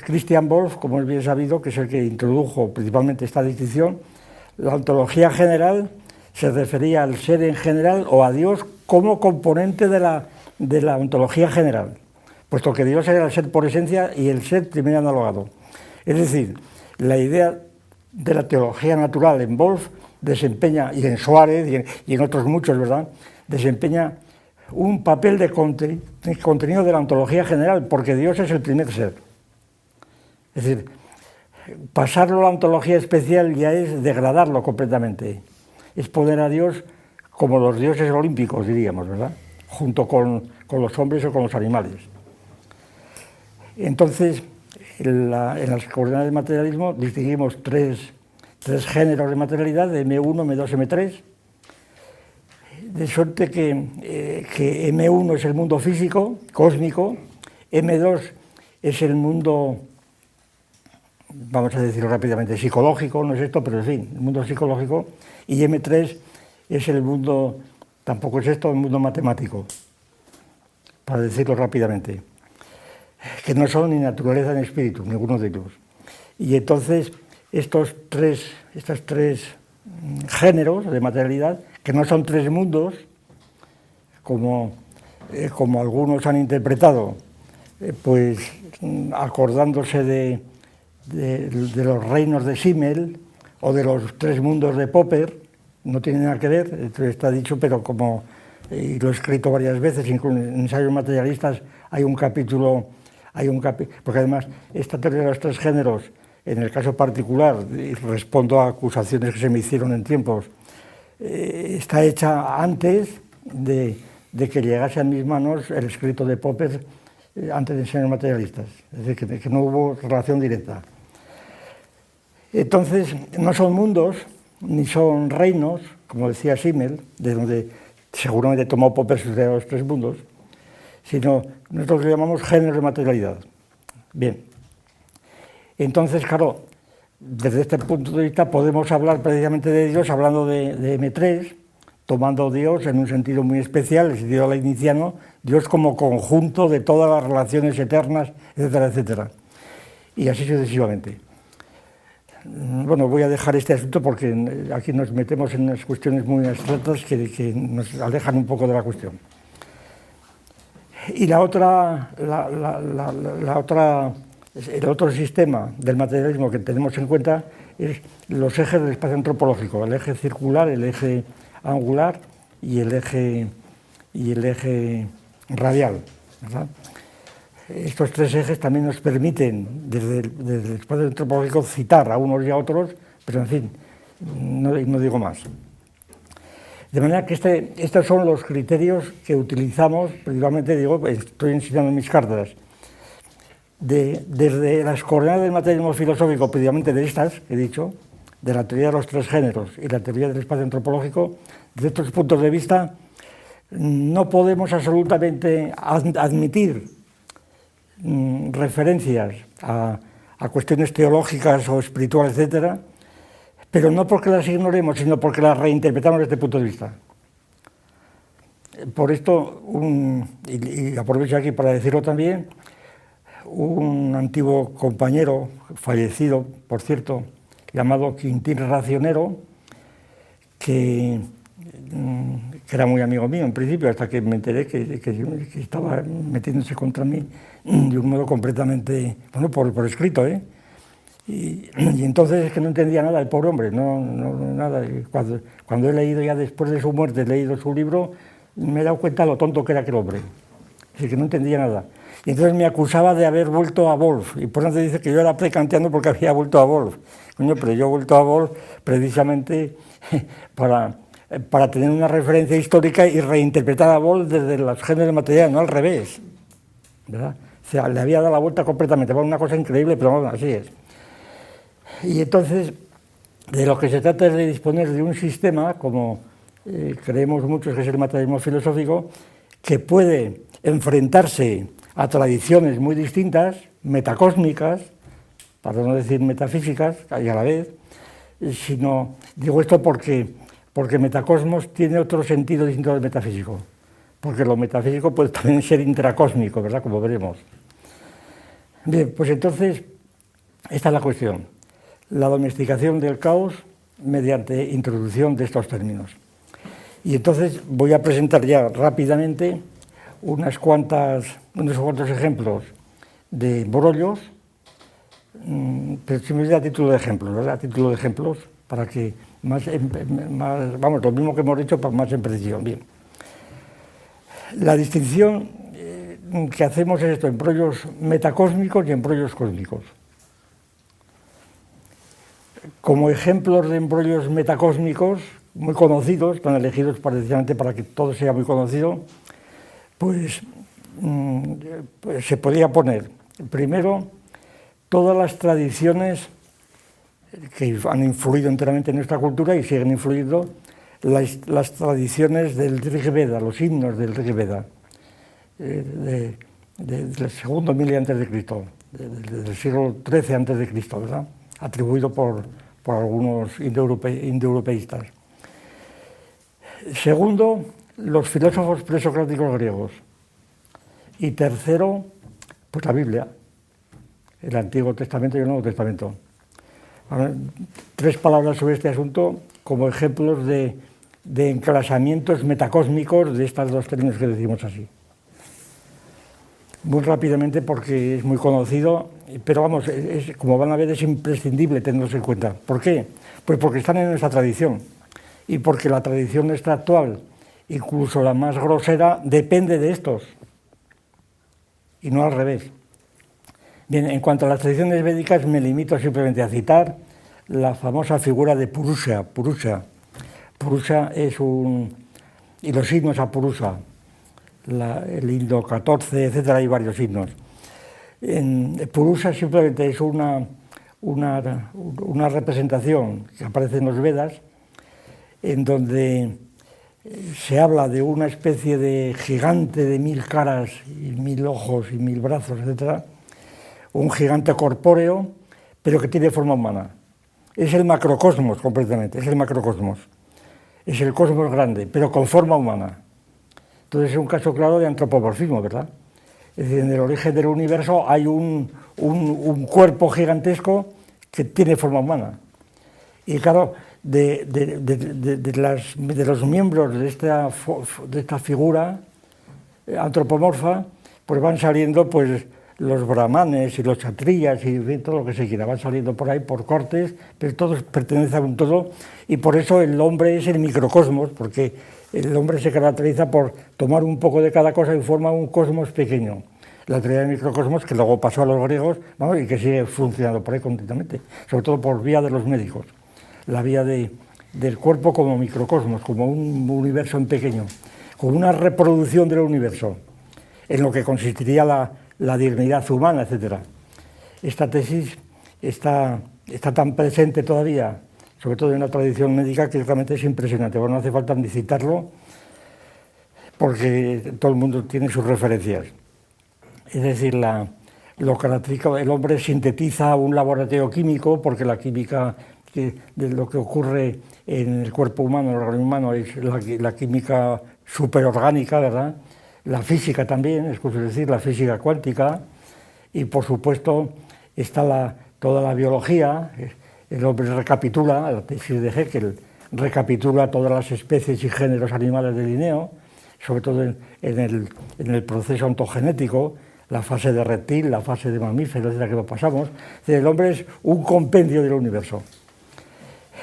Christian Wolff, como es bien sabido, que es el que introdujo principalmente esta distinción, la ontología general se refería al ser en general o a Dios como componente de la ontología general, puesto que Dios era el ser por esencia y el ser primer analogado. Es decir, la idea de la teología natural en Wolff desempeña, y en Suárez y en otros muchos, ¿verdad?, desempeña un papel de contenido de la ontología general, porque Dios es el primer ser. Es decir, pasarlo a la ontología especial ya es degradarlo completamente. Es poner a Dios como los dioses olímpicos, diríamos, ¿verdad?, junto con los hombres o con los animales. Entonces, en las coordenadas del materialismo distinguimos tres géneros de materialidad, de M1, M2, M3, de suerte que M1 es el mundo físico, cósmico, M2 es el mundo, vamos a decirlo rápidamente, psicológico, no es esto, pero en fin, el mundo psicológico, y M3 es el mundo, tampoco es esto, el mundo matemático, para decirlo rápidamente, que no son ni naturaleza ni espíritu, ninguno de ellos. Y entonces, estos tres géneros de materialidad, que no son tres mundos, como algunos han interpretado, pues acordándose de los reinos de Simmel o de los tres mundos de Popper, no tiene nada que ver, esto está dicho, pero como y lo he escrito varias veces, incluso en ensayos materialistas hay un capítulo, porque además esta teoría de los tres géneros, en el caso particular, y respondo a acusaciones que se me hicieron en tiempos, está hecha antes de que llegase a mis manos el escrito de Popper, antes de ensayos materialistas, es decir, que no hubo relación directa. Entonces, no son mundos, ni son reinos, como decía Simmel, de donde seguramente tomó Popper sus ideas de los tres mundos, sino nosotros lo llamamos géneros de materialidad. Bien, entonces, claro, desde este punto de vista podemos hablar precisamente de Dios, hablando de M3, tomando Dios en un sentido muy especial, el sentido leibniziano, Dios como conjunto de todas las relaciones eternas, etcétera, etcétera. Y así sucesivamente. Bueno, voy a dejar este asunto porque aquí nos metemos en unas cuestiones muy abstractas que nos alejan un poco de la cuestión. Y el otro sistema del materialismo que tenemos en cuenta es los ejes del espacio antropológico, el eje circular, el eje angular y el eje radial, ¿verdad? Estos tres ejes también nos permiten, desde el espacio antropológico, citar a unos y a otros, pero en fin, no digo más. De manera que estos son los criterios que utilizamos, principalmente, digo, estoy enseñando en mis cátedras, desde las coordenadas del materialismo filosófico, precisamente de estas que he dicho, de la teoría de los tres géneros y la teoría del espacio antropológico, desde estos puntos de vista, no podemos absolutamente admitir referencias a cuestiones teológicas o espirituales, etcétera, pero no porque las ignoremos, sino porque las reinterpretamos desde este punto de vista. Por esto, y aprovecho aquí para decirlo también, un antiguo compañero, fallecido, por cierto, llamado Quintín Racionero, que era muy amigo mío en principio, hasta que me enteré que estaba metiéndose contra mí de un modo completamente, bueno, por escrito, ¿eh? Y entonces es que no entendía nada el pobre hombre, nada. Cuando he leído ya después de su muerte, he leído su libro, me he dado cuenta de lo tonto que era aquel hombre, es que no entendía nada. Y entonces me acusaba de haber vuelto a Wolff, y por eso dice que yo era prekantiano porque había vuelto a Wolff. Coño, pero yo he vuelto a Wolff precisamente para tener una referencia histórica y reinterpretar a Wolff desde los géneros materiales, no al revés, ¿verdad? O sea, le había dado la vuelta completamente, bueno, una cosa increíble, pero bueno, así es. Y entonces, de lo que se trata es de disponer de un sistema, como creemos muchos que es el materialismo filosófico, que puede enfrentarse a tradiciones muy distintas, metacósmicas, para no decir metafísicas, y a la vez, sino, digo esto porque metacosmos tiene otro sentido distinto del metafísico, porque lo metafísico puede también ser intracósmico, ¿verdad?, como veremos. Bien, pues entonces, esta es la cuestión, la domesticación del caos mediante introducción de estos términos. Y entonces voy a presentar ya rápidamente unos cuantos ejemplos de brollos, pero simplemente a título de ejemplos, ¿verdad? A título de ejemplos, para que vamos, lo mismo que hemos dicho, para más en precisión. Bien. La distinción que hacemos es esto, en brollos metacósmicos y en brollos cósmicos. Como ejemplos de embrollos metacósmicos muy conocidos, están elegidos precisamente para que todo sea muy conocido, pues se podría poner, primero, todas las tradiciones que han influido enteramente en nuestra cultura y siguen influyendo, las tradiciones del Rig Veda, los himnos del Rig Veda, del segundo milenio antes de Cristo, del siglo XIII antes de Cristo, ¿verdad?, atribuido por algunos indoeuropeístas. Segundo, los filósofos presocráticos griegos. Y tercero, pues la Biblia, el Antiguo Testamento y el Nuevo Testamento. Ahora, 3 palabras sobre este asunto como ejemplos de enclasamientos metacósmicos de estas dos términos que decimos así. Muy rápidamente porque es muy conocido, pero vamos, como van a ver, es imprescindible tenerlos en cuenta. ¿Por qué? Pues porque están en nuestra tradición y porque la tradición nuestra actual, incluso la más grosera, depende de estos y no al revés. Bien, en cuanto a las tradiciones védicas, me limito simplemente a citar la famosa figura de Purusha. Purusha es y los himnos a Purusha, el Indo 14, etcétera, hay varios himnos. Purusha simplemente es una representación que aparece en los Vedas, en donde se habla de una especie de gigante de 1000 caras y 1000 ojos y 1000 brazos, etcétera, un gigante corpóreo, pero que tiene forma humana. Es el macrocosmos completamente, es el macrocosmos. Es el cosmos grande, pero con forma humana. Entonces es un caso claro de antropomorfismo, ¿verdad? Es decir, en el origen del universo hay un cuerpo gigantesco que tiene forma humana. Y claro, de los miembros de esta figura antropomorfa, pues van saliendo pues los brahmanes y los kshatriyas y todo lo que se quiera, van saliendo por ahí por cortes, pero todos pertenecen a un todo, y por eso el hombre es el microcosmos, porque el hombre se caracteriza por tomar un poco de cada cosa y forma un cosmos pequeño. La teoría del microcosmos, que luego pasó a los griegos, ¿no? Y que sigue funcionando por ahí continuamente, sobre todo por vía de los médicos, la vía del cuerpo como microcosmos, como un universo en pequeño, como una reproducción del universo, en lo que consistiría la dignidad humana, etc. Esta tesis está tan presente todavía, sobre todo en la tradición médica, que realmente es impresionante. Bueno, no hace falta ni citarlo, porque todo el mundo tiene sus referencias. Es decir, lo característico, el hombre sintetiza un laboratorio químico, porque la química de lo que ocurre en el cuerpo humano, en el organismo humano, es la química superorgánica, ¿verdad? La física también, es decir, la física cuántica, y por supuesto está toda la biología. El hombre recapitula, la tesis de Haeckel recapitula todas las especies y géneros animales de Linneo, sobre todo en el proceso ontogenético, la fase de reptil, la fase de mamífero, etcétera, que lo pasamos. El hombre es un compendio del universo.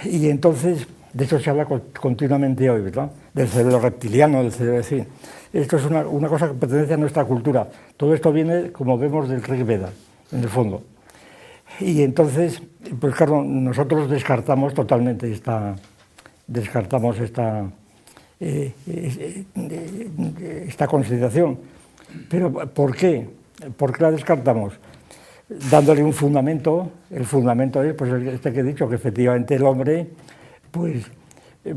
Y entonces, de eso se habla continuamente hoy, ¿verdad? Del cerebro reptiliano, del cerebro, es decir, esto es una cosa que pertenece a nuestra cultura. Todo esto viene, como vemos, del Rig Veda, en el fondo. Y entonces, pues claro, nosotros descartamos totalmente esta consideración. Pero ¿por qué? ¿Por qué la descartamos? Dándole un fundamento. El fundamento es pues este que he dicho, que efectivamente el hombre, pues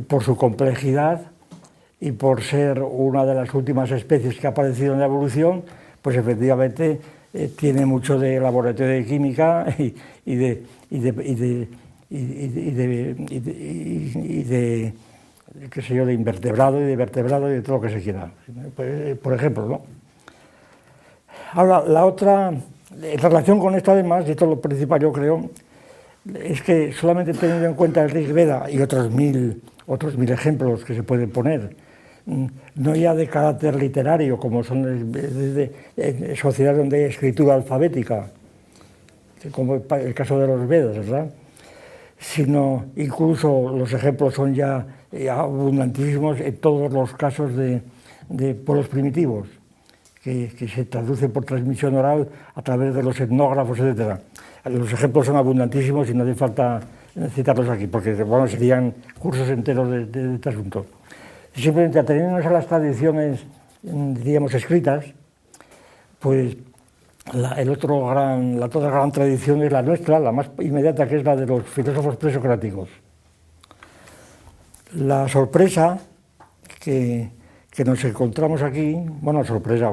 por su complejidad y por ser una de las últimas especies que ha aparecido en la evolución, pues efectivamente tiene mucho de laboratorio de química y de qué sé yo, de invertebrado y de vertebrado y de todo lo que se quiera, por ejemplo, ¿no? Ahora, la otra, en relación con esto además, y esto es lo principal yo creo, es que solamente teniendo en cuenta el Rig Veda y otros mil ejemplos que se pueden poner, no ya de carácter literario, como son de sociedades donde hay escritura alfabética, como el caso de los Vedas, ¿verdad? Sino incluso los ejemplos son ya abundantísimos en todos los casos de pueblos primitivos, que se traduce por transmisión oral a través de los etnógrafos, etc. Los ejemplos son abundantísimos y no hace falta citarlos aquí, porque bueno, serían cursos enteros de este asunto. Simplemente ateniéndonos a las tradiciones, diríamos, escritas, pues la otra gran tradición es la nuestra, la más inmediata, que es la de los filósofos presocráticos. La sorpresa que nos encontramos aquí, bueno, sorpresa,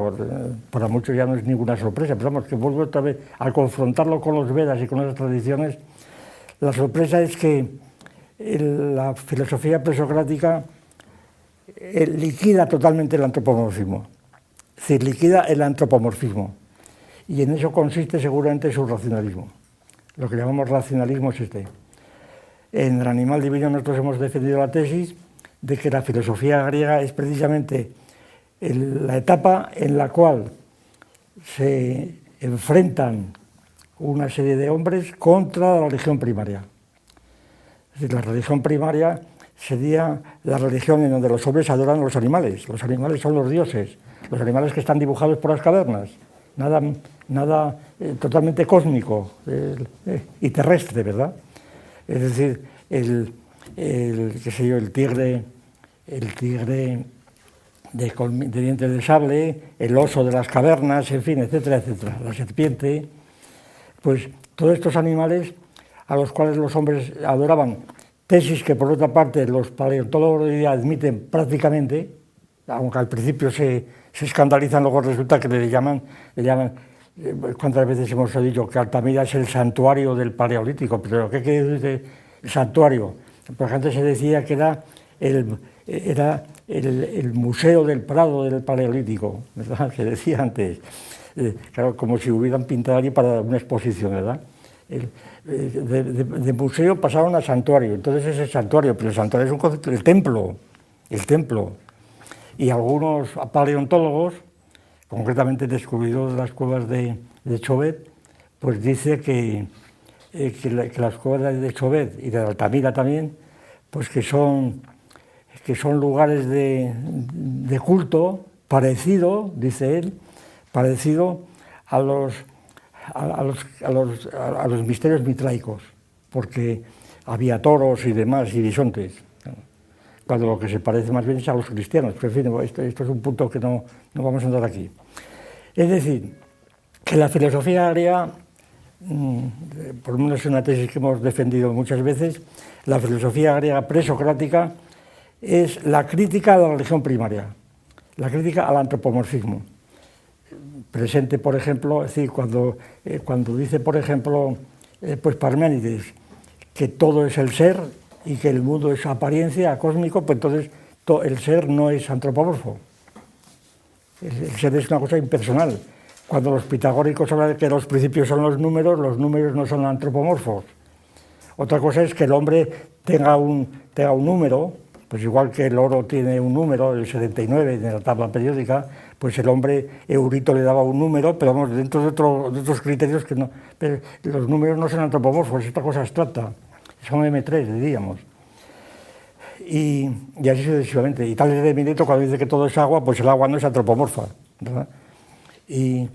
para muchos ya no es ninguna sorpresa, pero vamos, que vuelvo otra vez, al confrontarlo con los Vedas y con las tradiciones, la sorpresa es que la filosofía presocrática liquida totalmente el antropomorfismo, es decir, liquida el antropomorfismo, y en eso consiste seguramente su racionalismo. Lo que llamamos racionalismo es este. En el Animal Divino nosotros hemos defendido la tesis de que la filosofía griega es precisamente la etapa en la cual se enfrentan una serie de hombres contra la religión primaria. Es decir, la religión primaria sería la religión en donde los hombres adoran a los animales. Los animales son los dioses, los animales que están dibujados por las cavernas. Nada totalmente cósmico y terrestre, ¿verdad? Es decir, el tigre de dientes de sable, el oso de las cavernas, en fin, etcétera, etcétera, la serpiente, pues todos estos animales a los cuales los hombres adoraban, tesis que por otra parte los paleontólogos hoy día admiten prácticamente, aunque al principio se escandalizan, luego resulta que le llaman, ¿cuántas veces hemos dicho que Altamira es el santuario del Paleolítico? Pero ¿qué quiere decir el santuario? Por ejemplo, se decía que era el museo del Prado del Paleolítico, ¿verdad? Se decía antes, claro, como si hubieran pintado allí para una exposición, ¿verdad? De museo pasaron a santuario, entonces es el santuario, pero el santuario es un concepto, el templo. Y algunos paleontólogos concretamente el descubridor de las cuevas de Chauvet, pues dice que las cuevas de Chauvet y de Altamira también, pues que son lugares de culto parecido, dice él, parecido a los misterios mitraicos, porque había toros y demás y bisontes, cuando lo que se parece más bien es a los cristianos, pero en fin, esto es un punto que no vamos a entrar aquí. Es decir, que la filosofía griega, por lo menos es una tesis que hemos defendido muchas veces, la filosofía griega presocrática es la crítica a la religión primaria, la crítica al antropomorfismo. Presente, por ejemplo, es decir, cuando dice, por ejemplo, pues Parménides, que todo es el ser y que el mundo es apariencia, cósmico, pues entonces el ser no es antropomorfo. El ser es una cosa impersonal. Cuando los pitagóricos hablan de que los principios son los números no son antropomorfos. Otra cosa es que el hombre tenga un número, pues igual que el oro tiene un número, el 79 en la tabla periódica, pues el hombre Eurito le daba un número, pero vamos, dentro de otros criterios que no. Pero los números no son antropomorfos, es otra cosa abstracta, son M3, diríamos. Y así sucesivamente. Y Tales de Mileto, cuando dice que todo es agua, pues el agua no es antropomorfa, ¿verdad? Y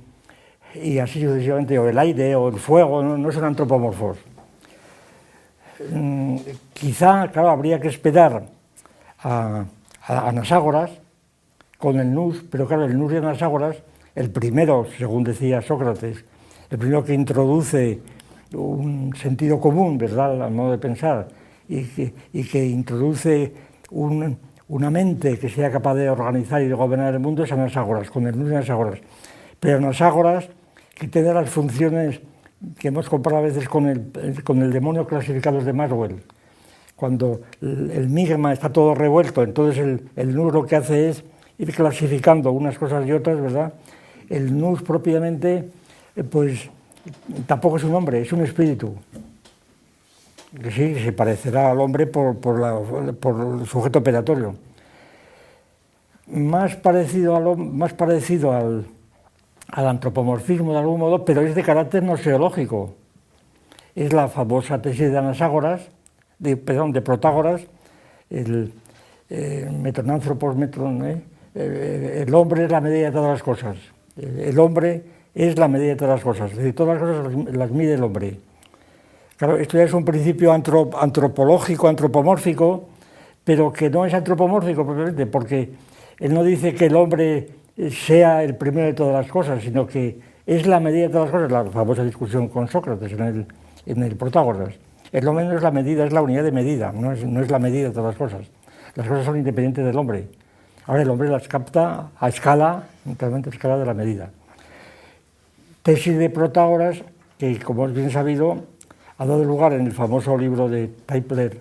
así sucesivamente, o el aire o el fuego no son antropomorfos. Quizá, claro, habría que esperar a Anaxágoras con el nous, pero claro, el nous de Anaxágoras, el primero, según decía Sócrates, el primero que introduce un sentido común, ¿verdad?, al modo de pensar, y que introduce una mente que sea capaz de organizar y de gobernar el mundo, es Anaxágoras, con el nous de Anaxágoras. Pero Anaxágoras, que tiene las funciones que hemos comparado a veces con el demonio clasificado de Maxwell. Cuando el migma está todo revuelto, entonces el nous lo que hace es ir clasificando unas cosas y otras, ¿verdad? El nous propiamente, pues tampoco es un hombre, es un espíritu. Que sí, se parecerá al hombre por el sujeto operatorio. Más parecido al antropomorfismo de algún modo, pero es de carácter noseológico. Es la famosa tesis de Anaxágoras, de Protágoras, el metonánthropos, el hombre es la medida de todas las cosas. El hombre es la medida de todas las cosas, es decir, todas las cosas las mide el hombre. Claro, esto ya es un principio antropológico, antropomórfico, pero que no es antropomórfico propiamente, porque él no dice que el hombre sea el primero de todas las cosas, sino que es la medida de todas las cosas, la famosa discusión con Sócrates en el Protágoras. El hombre no es la medida, es la unidad de medida, no es la medida de todas las cosas. Las cosas son independientes del hombre. Ahora el hombre las capta a escala, literalmente a escala de la medida. Tesis de Protágoras, que como es bien sabido, ha dado lugar en el famoso libro de Tipler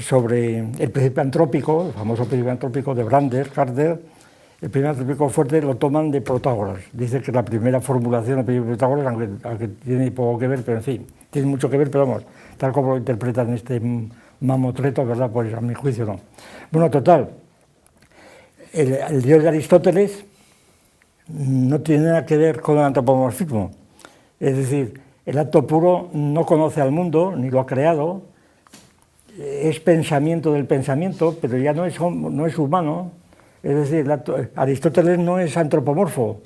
sobre el principio antrópico, el famoso principio antrópico de Brander, Carter. El principio antrópico fuerte lo toman de Protágoras. Dice que la primera formulación del principio de Protágoras, aunque tiene poco que ver, pero en fin, tiene mucho que ver, pero vamos, tal como lo interpretan este mamotreto, ¿verdad? Pues a mi juicio no. Bueno, total, el Dios de Aristóteles no tiene nada que ver con el antropomorfismo. Es decir, el acto puro no conoce al mundo, ni lo ha creado, es pensamiento del pensamiento, pero ya no es humano. Es decir, Aristóteles no es antropomorfo.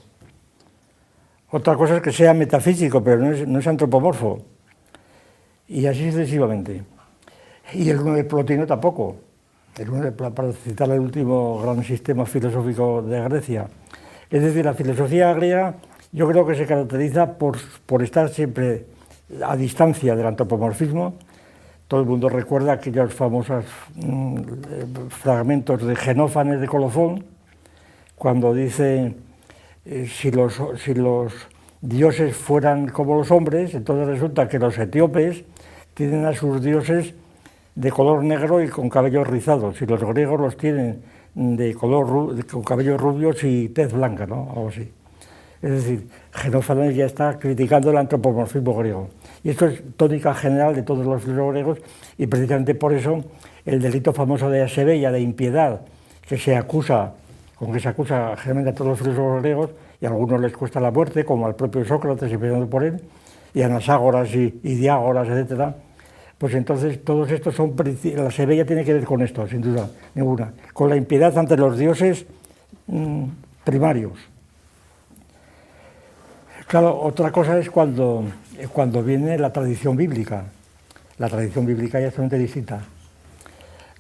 Otra cosa es que sea metafísico, pero no es antropomorfo. Y así sucesivamente. Y el uno de Plotino tampoco. Para citar el último gran sistema filosófico de Grecia. Es decir, la filosofía griega yo creo que se caracteriza por estar siempre a distancia del antropomorfismo. Todo el mundo recuerda aquellos famosos fragmentos de Genófanes de Colofón, cuando dice, si los dioses fueran como los hombres, entonces resulta que los etíopes tienen a sus dioses de color negro y con cabellos rizados, y los griegos los tienen con cabellos rubios y tez blanca, ¿no? Algo así. Es decir, Genófanes ya está criticando el antropomorfismo griego. Y esto es tónica general de todos los filósofos griegos, y precisamente por eso el delito famoso de asebeia, de impiedad, que se acusa con que se acusa generalmente a todos los filósofos griegos, y a algunos les cuesta la muerte, como al propio Sócrates, empezando por él, y Anaxágoras y Diágoras, etc. Pues entonces todos estos son, la Sebeya tiene que ver con esto, sin duda ninguna, con la impiedad ante los dioses primarios. Claro, otra cosa es cuando viene la tradición bíblica. La tradición bíblica ya es totalmente distinta.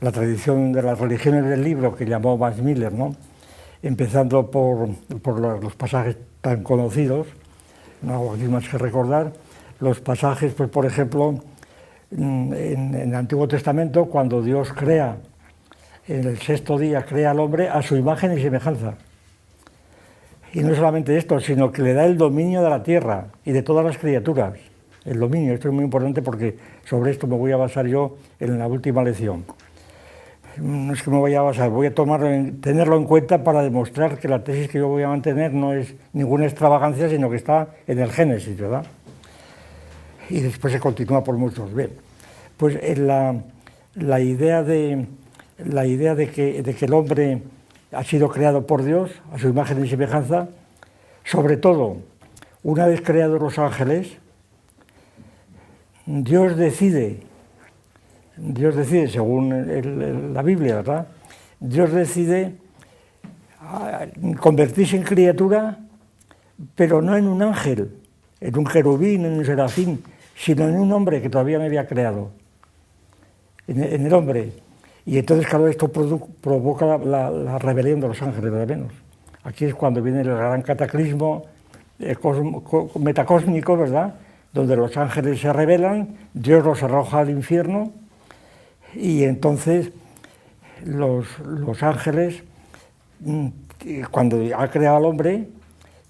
La tradición de las religiones del libro que llamó Max Miller, ¿no? Empezando por los pasajes tan conocidos, no hago aquí más que recordar, los pasajes, pues por ejemplo, en el Antiguo Testamento, cuando Dios crea, en el sexto día crea al hombre a su imagen y semejanza. Y no solamente esto, sino que le da el dominio de la tierra y de todas las criaturas. El dominio, esto es muy importante porque sobre esto me voy a basar yo en la última lección. No es que me vaya a basar, voy a tenerlo en cuenta para demostrar que la tesis que yo voy a mantener no es ninguna extravagancia, sino que está en el Génesis, ¿verdad? Y después se continúa por muchos. Bien, pues la idea de que el hombre ha sido creado por Dios, a su imagen y semejanza, sobre todo, una vez creados los ángeles, Dios decide, según la Biblia, ¿verdad? Dios decide convertirse en criatura, pero no en un ángel, en un querubín, en un serafín, sino en un hombre que todavía no había creado, en el hombre. Y entonces, claro, esto provoca la rebelión de los ángeles, de menos. Aquí es cuando viene el gran cataclismo metacósmico, ¿verdad?, donde los ángeles se rebelan, Dios los arroja al infierno, y entonces los ángeles, cuando ha creado al hombre,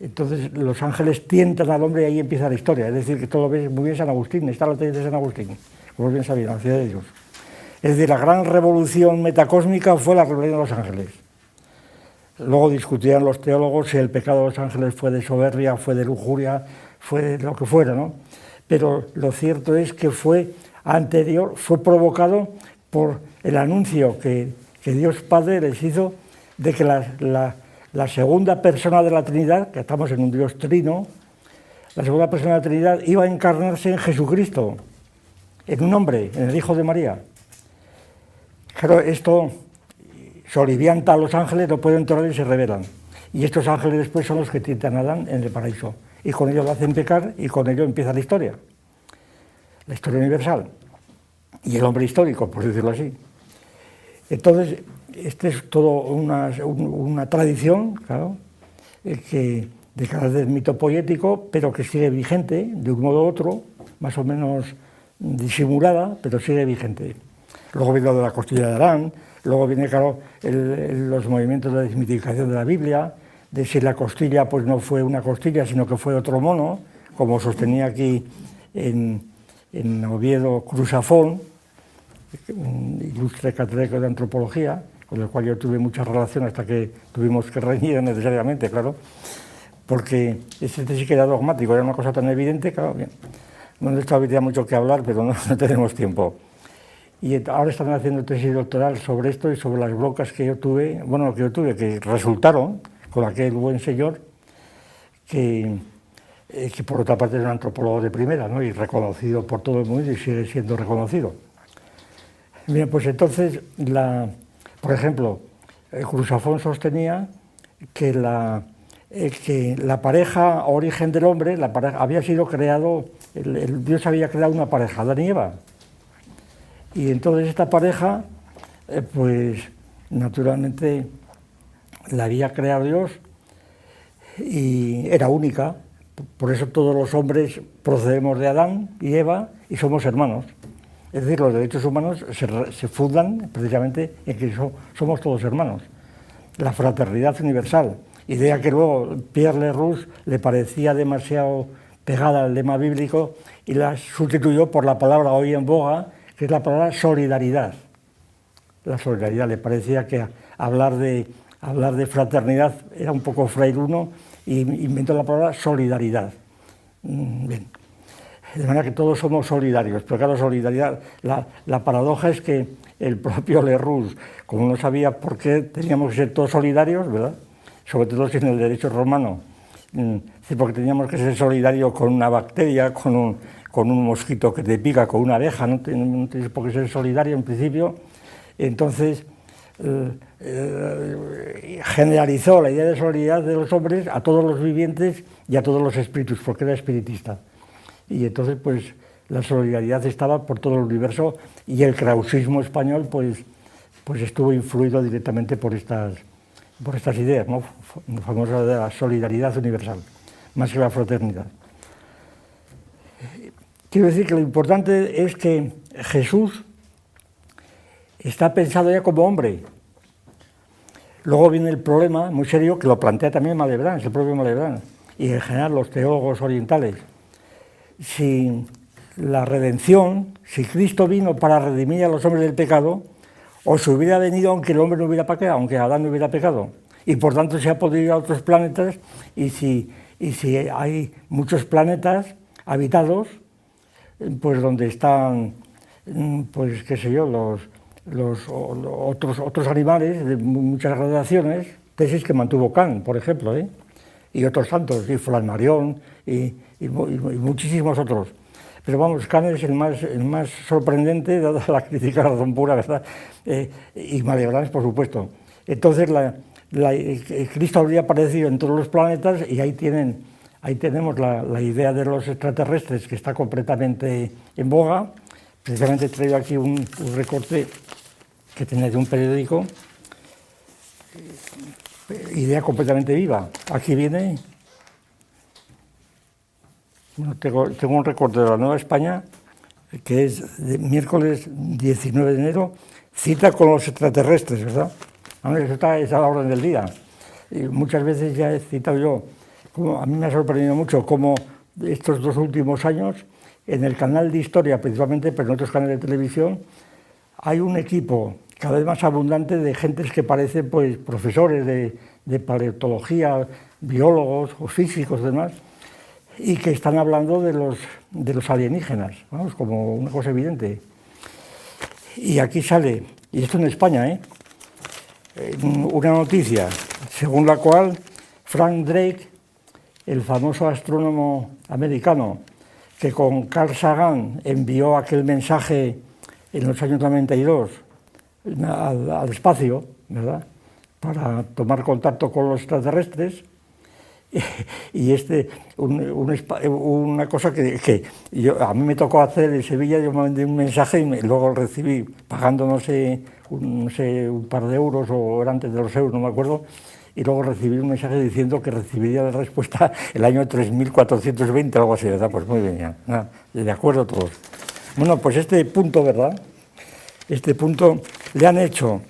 entonces los ángeles tientan al hombre y ahí empieza la historia. Es decir, que todo lo ve muy bien San Agustín, está la tesis de San Agustín, como bien sabían, la ciudad de Dios. Es decir, la gran revolución metacósmica fue la rebelión de los ángeles. Luego discutían los teólogos si el pecado de los ángeles fue de soberbia, fue de lujuria, fue de lo que fuera, ¿no? Pero lo cierto es que fue anterior, fue provocado por el anuncio que Dios Padre les hizo de que la segunda persona de la Trinidad, que estamos en un Dios trino, la segunda persona de la Trinidad iba a encarnarse en Jesucristo, en un hombre, en el Hijo de María. Claro, esto solivianta a los ángeles, no pueden entrar y se rebelan. Y estos ángeles después son los que tientan a Adán en el paraíso. Y con ello lo hacen pecar y con ello empieza la historia universal. Y el hombre histórico, por decirlo así. Entonces, esta es todo una tradición, claro, de carácter mitopoético, pero que sigue vigente de un modo u otro, más o menos disimulada, pero sigue vigente. Luego viene lo de la costilla de Adán, luego viene, claro, los movimientos de desmitificación de la Biblia, de si la costilla pues no fue una costilla, sino que fue otro mono, como sostenía aquí en Oviedo Cruzafón, un ilustre catedrático de antropología, con el cual yo tuve mucha relación hasta que tuvimos que reñir necesariamente, claro, porque este sí que era dogmático, era una cosa tan evidente, claro, bien. No habría mucho que hablar, pero no tenemos tiempo. Y ahora están haciendo tesis doctoral sobre esto y sobre las broncas que yo tuve, que resultaron con aquel buen señor, que por otra parte es un antropólogo de primera, ¿no?, y reconocido por todo el mundo y sigue siendo reconocido. Bien, pues entonces, por ejemplo, Cruzafón sostenía que la pareja origen del hombre, había sido creado, Dios había creado una pareja, Adán y Eva. Y entonces esta pareja, pues naturalmente la había creado Dios y era única. Por eso todos los hombres procedemos de Adán y Eva y somos hermanos. Es decir, los derechos humanos se fundan precisamente en que somos todos hermanos. La fraternidad universal, idea que luego Pierre Leroux le parecía demasiado pegada al lema bíblico y la sustituyó por la palabra hoy en boga, que es la palabra solidaridad. La solidaridad, le parecía que hablar de fraternidad era un poco frailuno y inventó la palabra solidaridad. Bien. De manera que todos somos solidarios, pero claro, solidaridad, la paradoja es que el propio Leroux, como no sabía por qué teníamos que ser todos solidarios, ¿verdad?, sobre todo si en el derecho romano, porque teníamos que ser solidarios con una bacteria, con un mosquito que te pica, con una abeja, no tienes por qué ser solidario en principio. Entonces generalizó la idea de solidaridad de los hombres a todos los vivientes y a todos los espíritus, porque era espiritista. Y entonces pues la solidaridad estaba por todo el universo, y el krausismo español pues estuvo influido directamente por estas ideas, ¿no? La famosa de la solidaridad universal, más que la fraternidad. Quiero decir que lo importante es que Jesús está pensado ya como hombre. Luego viene el problema muy serio que lo plantea también Malebranche, el propio Malebranche, y en general los teólogos orientales. Si la redención, si Cristo vino para redimir a los hombres del pecado, o si hubiera venido aunque el hombre no hubiera pecado, aunque Adán no hubiera pecado, y por tanto se ha podido ir a otros planetas, y si hay muchos planetas habitados, pues donde están, pues qué sé yo, los otros animales de muchas gradaciones, tesis que mantuvo Kant, por ejemplo, y otros tantos, y Flammarion, y muchísimos otros. Pero vamos, Kant es el más sorprendente, dada la crítica a la razón pura, ¿verdad? Y Malebranche, por supuesto. Entonces, Cristo habría aparecido en todos los planetas, y ahí tenemos la idea de los extraterrestres, que está completamente en boga. Precisamente he traído aquí un recorte que tenía de un periódico, idea completamente viva. Aquí viene, bueno, tengo un recorte de la Nueva España, que es de miércoles 19 de enero, cita con los extraterrestres, ¿verdad? Eso está a la orden del día. Y muchas veces ya he citado yo, a mí me ha sorprendido mucho cómo estos 2 últimos años, en el canal de historia principalmente, pero en otros canales de televisión, hay un equipo cada vez más abundante de gentes que parecen pues profesores de paleontología, biólogos o físicos y demás, y que están hablando de los alienígenas, vamos, como una cosa evidente. Y aquí sale, y esto en España, una noticia según la cual Frank Drake, el famoso astrónomo americano que con Carl Sagan envió aquel mensaje en los años 92 al espacio, ¿verdad?, para tomar contacto con los extraterrestres, y una cosa que a mí me tocó hacer en Sevilla. Yo mandé un mensaje y luego recibí, pagando no sé, un par de euros, o era antes de los euros, no me acuerdo, y luego recibí un mensaje diciendo que recibiría la respuesta el año 3420, algo así, ¿verdad? Pues muy bien, ya, de acuerdo todos. Bueno, pues este punto, ¿verdad?, este punto le han hecho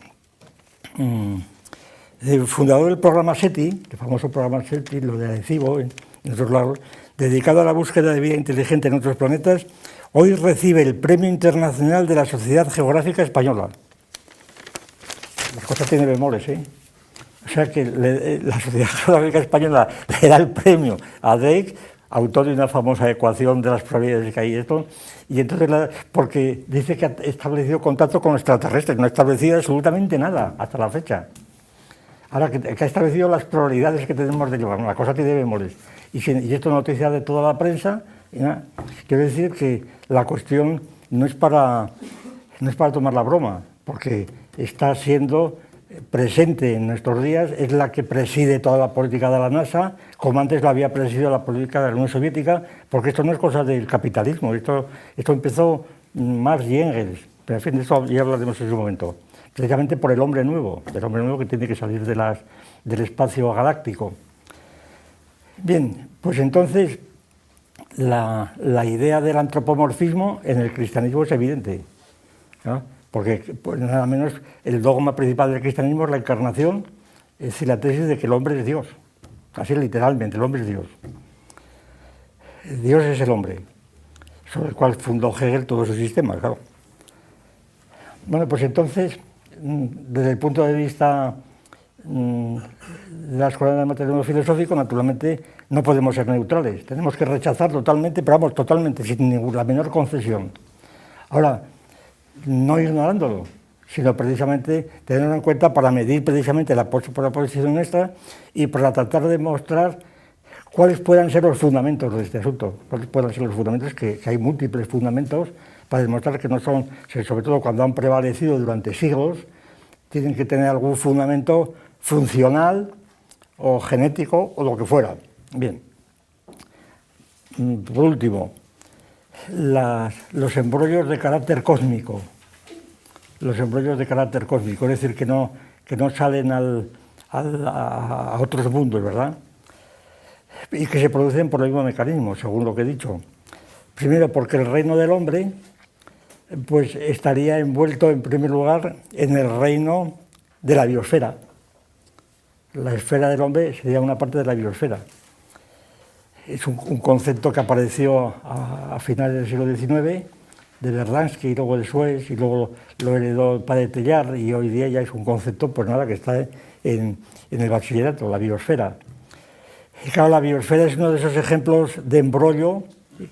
el fundador del programa SETI, el famoso programa SETI, lo de Arecibo, en otros lados, dedicado a la búsqueda de vida inteligente en otros planetas, hoy recibe el Premio Internacional de la Sociedad Geográfica Española. Las cosas tienen bemoles, ¿eh? O sea que la Sociedad Geográfica Española le da el premio a Drake, autor de una famosa ecuación de las probabilidades que hay esto, y entonces porque dice que ha establecido contacto con extraterrestres, no ha establecido absolutamente nada hasta la fecha. Ahora que ha establecido las probabilidades que tenemos de llevar, la cosa tiene bemoles. Y esto es noticia de toda la prensa. Quiero decir que la cuestión no es para tomar la broma, porque está siendo presente en nuestros días, es la que preside toda la política de la NASA, como antes lo había presidido la política de la Unión Soviética, porque esto no es cosa del capitalismo, esto empezó Marx y Engels, pero en fin, de eso ya hablaremos en su momento, precisamente por el hombre nuevo que tiene que salir del espacio galáctico. Bien, pues entonces la idea del antropomorfismo en el cristianismo es evidente, ¿no? Porque pues, nada menos el dogma principal del cristianismo es la encarnación, es decir, la tesis de que el hombre es Dios, así literalmente, el hombre es Dios. Dios es el hombre, sobre el cual fundó Hegel todo su sistema, claro. Bueno, pues entonces, desde el punto de vista de la escuela de materialismo filosófico, naturalmente no podemos ser neutrales, tenemos que rechazar totalmente, pero vamos, totalmente, sin la menor concesión. Ahora, no ignorándolo, sino precisamente tenerlo en cuenta para medir precisamente la posición nuestra y para tratar de mostrar cuáles puedan ser los fundamentos de este asunto, cuáles puedan ser los fundamentos, que hay múltiples fundamentos para demostrar que no son, sobre todo cuando han prevalecido durante siglos, tienen que tener algún fundamento funcional o genético o lo que fuera. Bien. Por último, los embrollos de carácter cósmico. Los embrollos de carácter cósmico, es decir, que no salen a otros mundos, ¿verdad? Y que se producen por el mismo mecanismo, según lo que he dicho. Primero, porque el reino del hombre pues estaría envuelto, en primer lugar, en el reino de la biosfera. La esfera del hombre sería una parte de la biosfera. Es un concepto que apareció a finales del siglo XIX, de Vernadsky y luego de Suez, y luego lo heredó el padre Teilhard, y hoy día ya es un concepto, pues nada, que está en el bachillerato, la biosfera. Y claro, la biosfera es uno de esos ejemplos de embrollo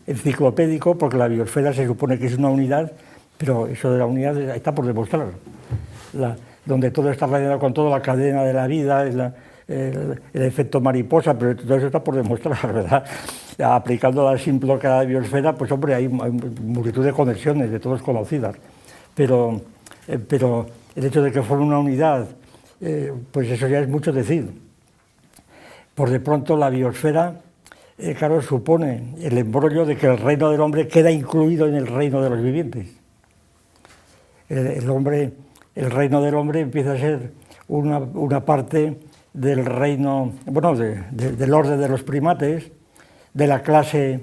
enciclopédico, porque la biosfera se supone que es una unidad, pero eso de la unidad está por demostrar. Donde todo está relacionado con toda la cadena de la vida, el efecto mariposa, pero todo eso está por demostrar, ¿verdad? Aplicando la simple lógica de la biosfera, pues hombre, hay multitud de conexiones, de todas conocidas, pero el hecho de que forme una unidad, pues eso ya es mucho decir. Por de pronto la biosfera, claro, supone el embrollo de que el reino del hombre queda incluido en el reino de los vivientes. El reino del hombre empieza a ser una parte del reino, bueno, del orden de los primates, de la clase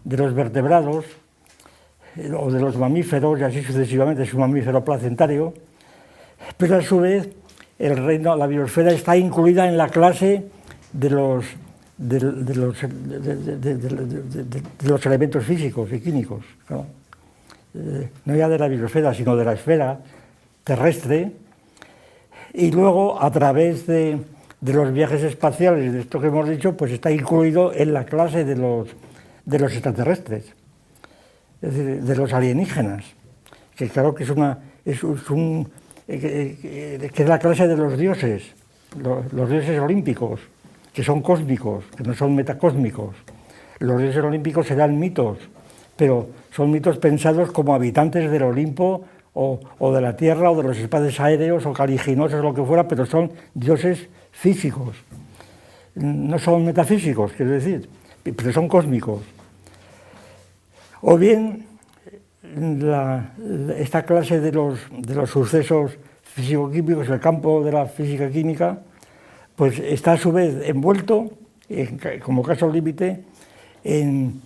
de los vertebrados o de los mamíferos, y así sucesivamente, es un mamífero placentario, pero a su vez la biosfera está incluida en la clase de los elementos físicos y químicos, ¿no? No ya de la biosfera, sino de la esfera terrestre, y luego a través de los viajes espaciales, de esto que hemos dicho, pues está incluido en la clase de los extraterrestres, es decir, de los alienígenas, que claro que es la clase de los dioses, los dioses olímpicos, que son cósmicos, que no son metacósmicos. Los dioses olímpicos serán mitos, pero son mitos pensados como habitantes del Olimpo o de la Tierra o de los espacios aéreos o caliginosos o lo que fuera, pero son dioses físicos. No son metafísicos, quiero decir, pero son cósmicos. O bien, esta clase de los sucesos físico-químicos, el campo de la física-química, pues está a su vez envuelto, como caso límite, en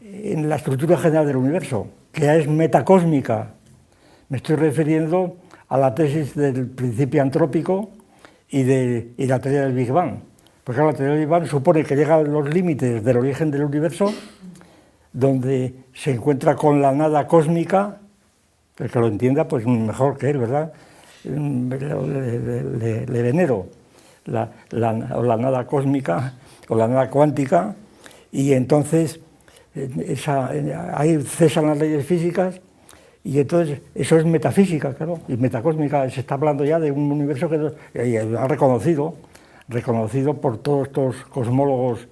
la estructura general del universo, que ya es metacósmica. Me estoy refiriendo a la tesis del principio antrópico y la teoría del Big Bang. Porque la teoría del Big Bang supone que llega a los límites del origen del universo, donde se encuentra con la nada cósmica, el que lo entienda, pues mejor que él, ¿verdad? Le venero la nada cósmica o la nada cuántica, y entonces ahí cesan las leyes físicas, y entonces eso es metafísica, claro, y metacósmica. Se está hablando ya de un universo que ha reconocido por todos estos cosmólogos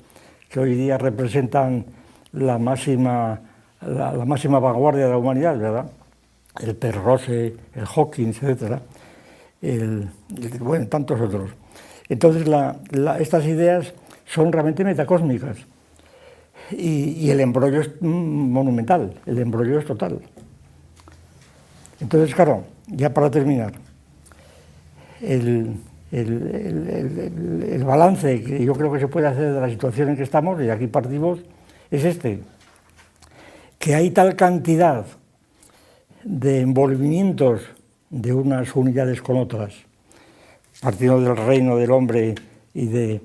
que hoy día representan la máxima vanguardia de la humanidad, ¿verdad? El Penrose, el Hawking, etc. Bueno, tantos otros. Entonces estas ideas son realmente metacósmicas, y el embrollo es monumental, el embrollo es total. Entonces, claro, ya para terminar, el balance que yo creo que se puede hacer de la situación en que estamos, y aquí partimos, es que hay tal cantidad de envolvimientos de unas unidades con otras, partiendo del reino del hombre y del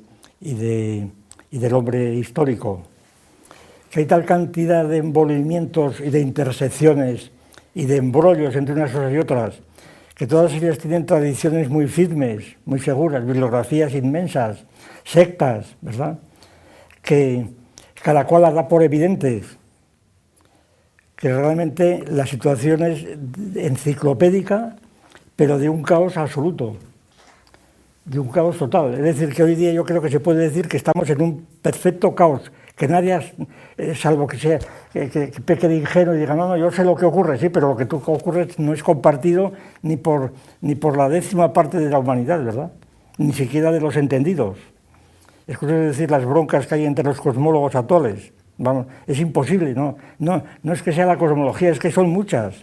hombre histórico, que hay tal cantidad de envolvimientos y de intersecciones y de embrollos entre unas cosas y otras, que todas ellas tienen tradiciones muy firmes, muy seguras, bibliografías inmensas, sectas, ¿verdad?, que cada cual las da por evidentes, que realmente la situación es enciclopédica pero de un caos absoluto, de un caos total. Es decir, que hoy día yo creo que se puede decir que estamos en un perfecto caos, que nadie, salvo que sea que peque de ingenuo y diga, no, yo sé lo que ocurre, sí, pero lo que ocurre no es compartido ni por la 10ª parte de la humanidad, ¿verdad? Ni siquiera de los entendidos. Es decir, las broncas que hay entre los cosmólogos actuales. Vamos, es imposible, no es que sea la cosmología, es que son muchas.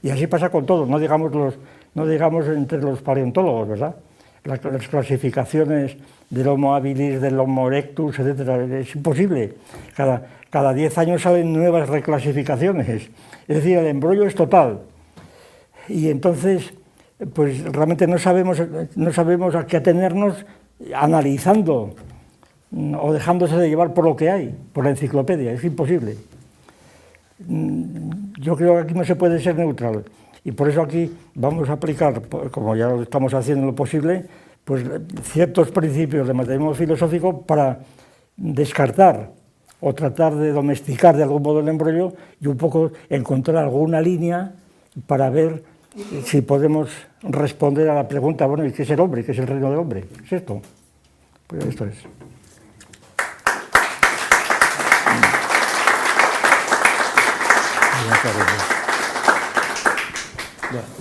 Y así pasa con todo, no digamos entre los paleontólogos, ¿verdad? Las clasificaciones del Homo habilis, del Homo erectus, etcétera, es imposible. Cada 10 años salen nuevas reclasificaciones. Es decir, el embrollo es total. Y entonces, pues realmente no sabemos a qué atenernos analizando o dejándose de llevar por lo que hay, por la enciclopedia. Es imposible. Yo creo que aquí no se puede ser neutral. Y por eso aquí vamos a aplicar, como ya lo estamos haciendo lo posible, pues ciertos principios de materialismo filosófico para descartar o tratar de domesticar de algún modo el embrollo y un poco encontrar alguna línea para ver si podemos responder a la pregunta, bueno, ¿y qué es el hombre? ¿Qué es el reino del hombre? ¿Es esto? Pues esto es.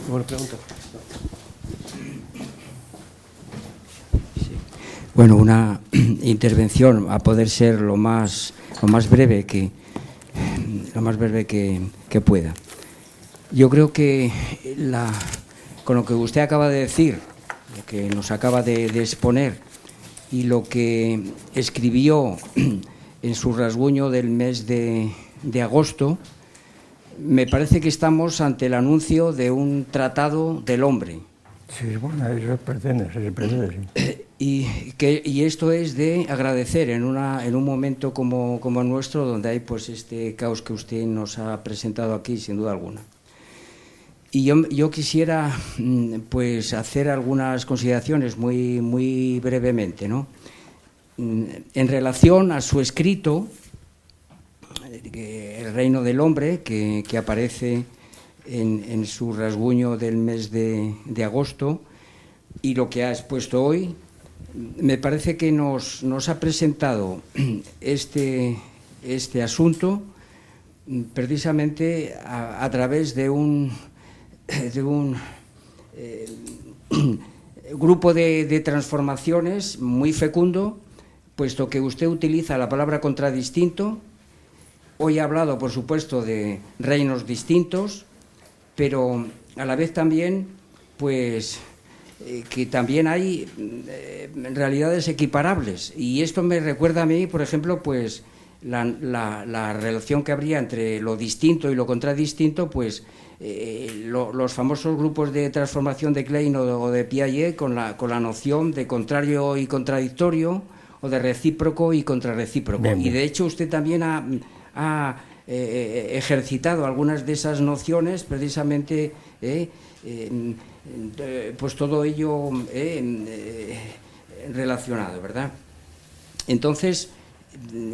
Buena pregunta. Bueno, una intervención a poder ser lo más breve que pueda. Yo creo que con lo que usted acaba de decir, lo que nos acaba de exponer y lo que escribió en su rasguño del mes de agosto, me parece que estamos ante el anuncio de un tratado del hombre. Sí, bueno, eso pretende, sí. Y esto es de agradecer en un momento como el nuestro, donde hay pues este caos que usted nos ha presentado aquí, sin duda alguna. Y yo quisiera pues hacer algunas consideraciones muy brevemente, ¿no? En relación a su escrito, El reino del hombre, que aparece en su rasguño del mes de agosto, y lo que ha expuesto hoy, me parece que nos ha presentado este asunto precisamente a través de un grupo de transformaciones muy fecundo, puesto que usted utiliza la palabra contradistinto. Hoy ha hablado, por supuesto, de reinos distintos, pero a la vez también, pues, que también hay realidades equiparables. Y esto me recuerda a mí, por ejemplo, pues, la relación que habría entre lo distinto y lo contradistinto, pues, los famosos grupos de transformación de Klein o de Piaget con la noción de contrario y contradictorio, o de recíproco y contrarrecíproco. Bien. Y de hecho usted también ha ejercitado algunas de esas nociones, precisamente, pues todo ello relacionado, ¿verdad? Entonces,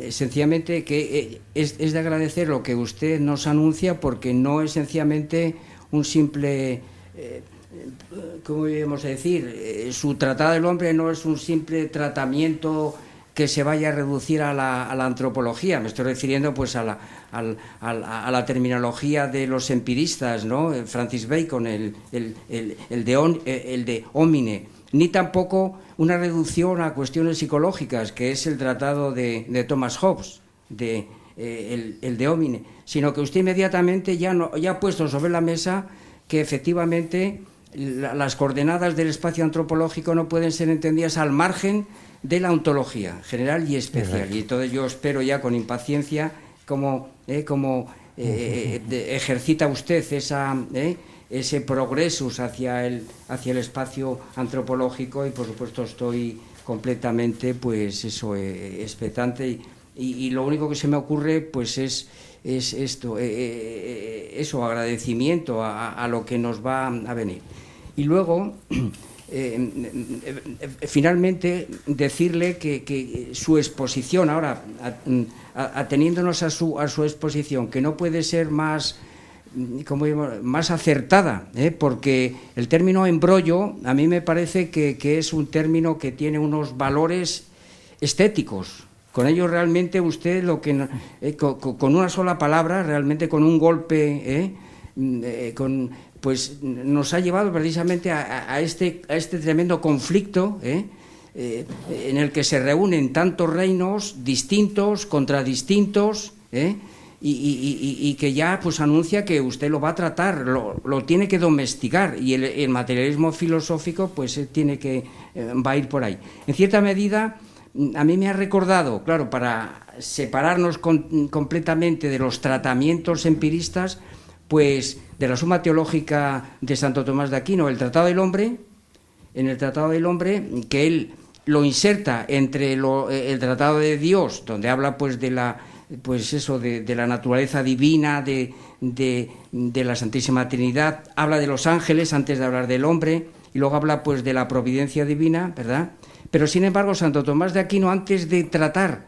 sencillamente que es de agradecer lo que usted nos anuncia, porque no es sencillamente un simple, ¿cómo íbamos a decir? Su tratado del hombre no es un simple tratamiento que se vaya a reducir a la antropología. Me estoy refiriendo pues a la terminología de los empiristas, ¿no? Francis Bacon, el de homine, ni tampoco una reducción a cuestiones psicológicas, que es el tratado de Thomas Hobbes, el de homine, sino que usted inmediatamente ya ha puesto sobre la mesa que efectivamente las coordenadas del espacio antropológico no pueden ser entendidas al margen de la ontología general y especial. Exacto. Y entonces yo espero ya con impaciencia cómo ejercita usted ese progresus hacia el espacio antropológico, y por supuesto estoy completamente pues expectante, y lo único que se me ocurre pues es esto, eso, agradecimiento a lo que nos va a venir. Y luego finalmente decirle que su exposición ahora, ateniéndonos a su exposición, que no puede ser más más acertada, porque el término embrollo a mí me parece que es un término que tiene unos valores estéticos. Con ello realmente usted con una sola palabra, realmente con un golpe, pues nos ha llevado precisamente a este tremendo conflicto, en el que se reúnen tantos reinos distintos, contradistintos, y que ya pues anuncia que usted lo va a tratar, lo tiene que domesticar, y el materialismo filosófico pues va a ir por ahí. En cierta medida, a mí me ha recordado, claro, para separarnos completamente de los tratamientos empiristas, pues de la Suma Teológica de Santo Tomás de Aquino, el Tratado del Hombre, en el Tratado del Hombre, que él lo inserta entre el Tratado de Dios, donde habla pues de la naturaleza divina, de la Santísima Trinidad, habla de los ángeles antes de hablar del hombre, y luego habla pues de la providencia divina, ¿verdad? Pero sin embargo Santo Tomás de Aquino, antes de tratar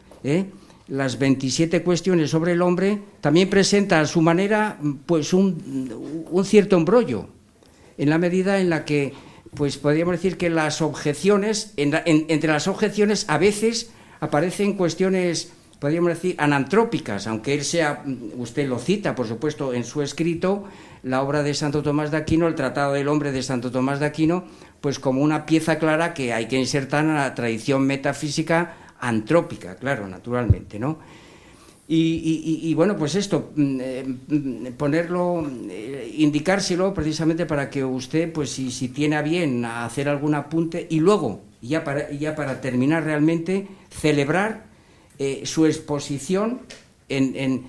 las 27 cuestiones sobre el hombre, también presenta a su manera pues un cierto embrollo, en la medida en la que pues podríamos decir que las objeciones, entre las objeciones a veces aparecen cuestiones, podríamos decir, anantrópicas, aunque usted lo cita, por supuesto, en su escrito, la obra de Santo Tomás de Aquino, el Tratado del Hombre de Santo Tomás de Aquino, pues como una pieza clara que hay que insertar en la tradición metafísica antrópica, claro, naturalmente, ¿no? Y bueno, pues esto, indicárselo precisamente para que usted, pues si tiene a bien hacer algún apunte, y luego, ya para terminar realmente, celebrar su exposición en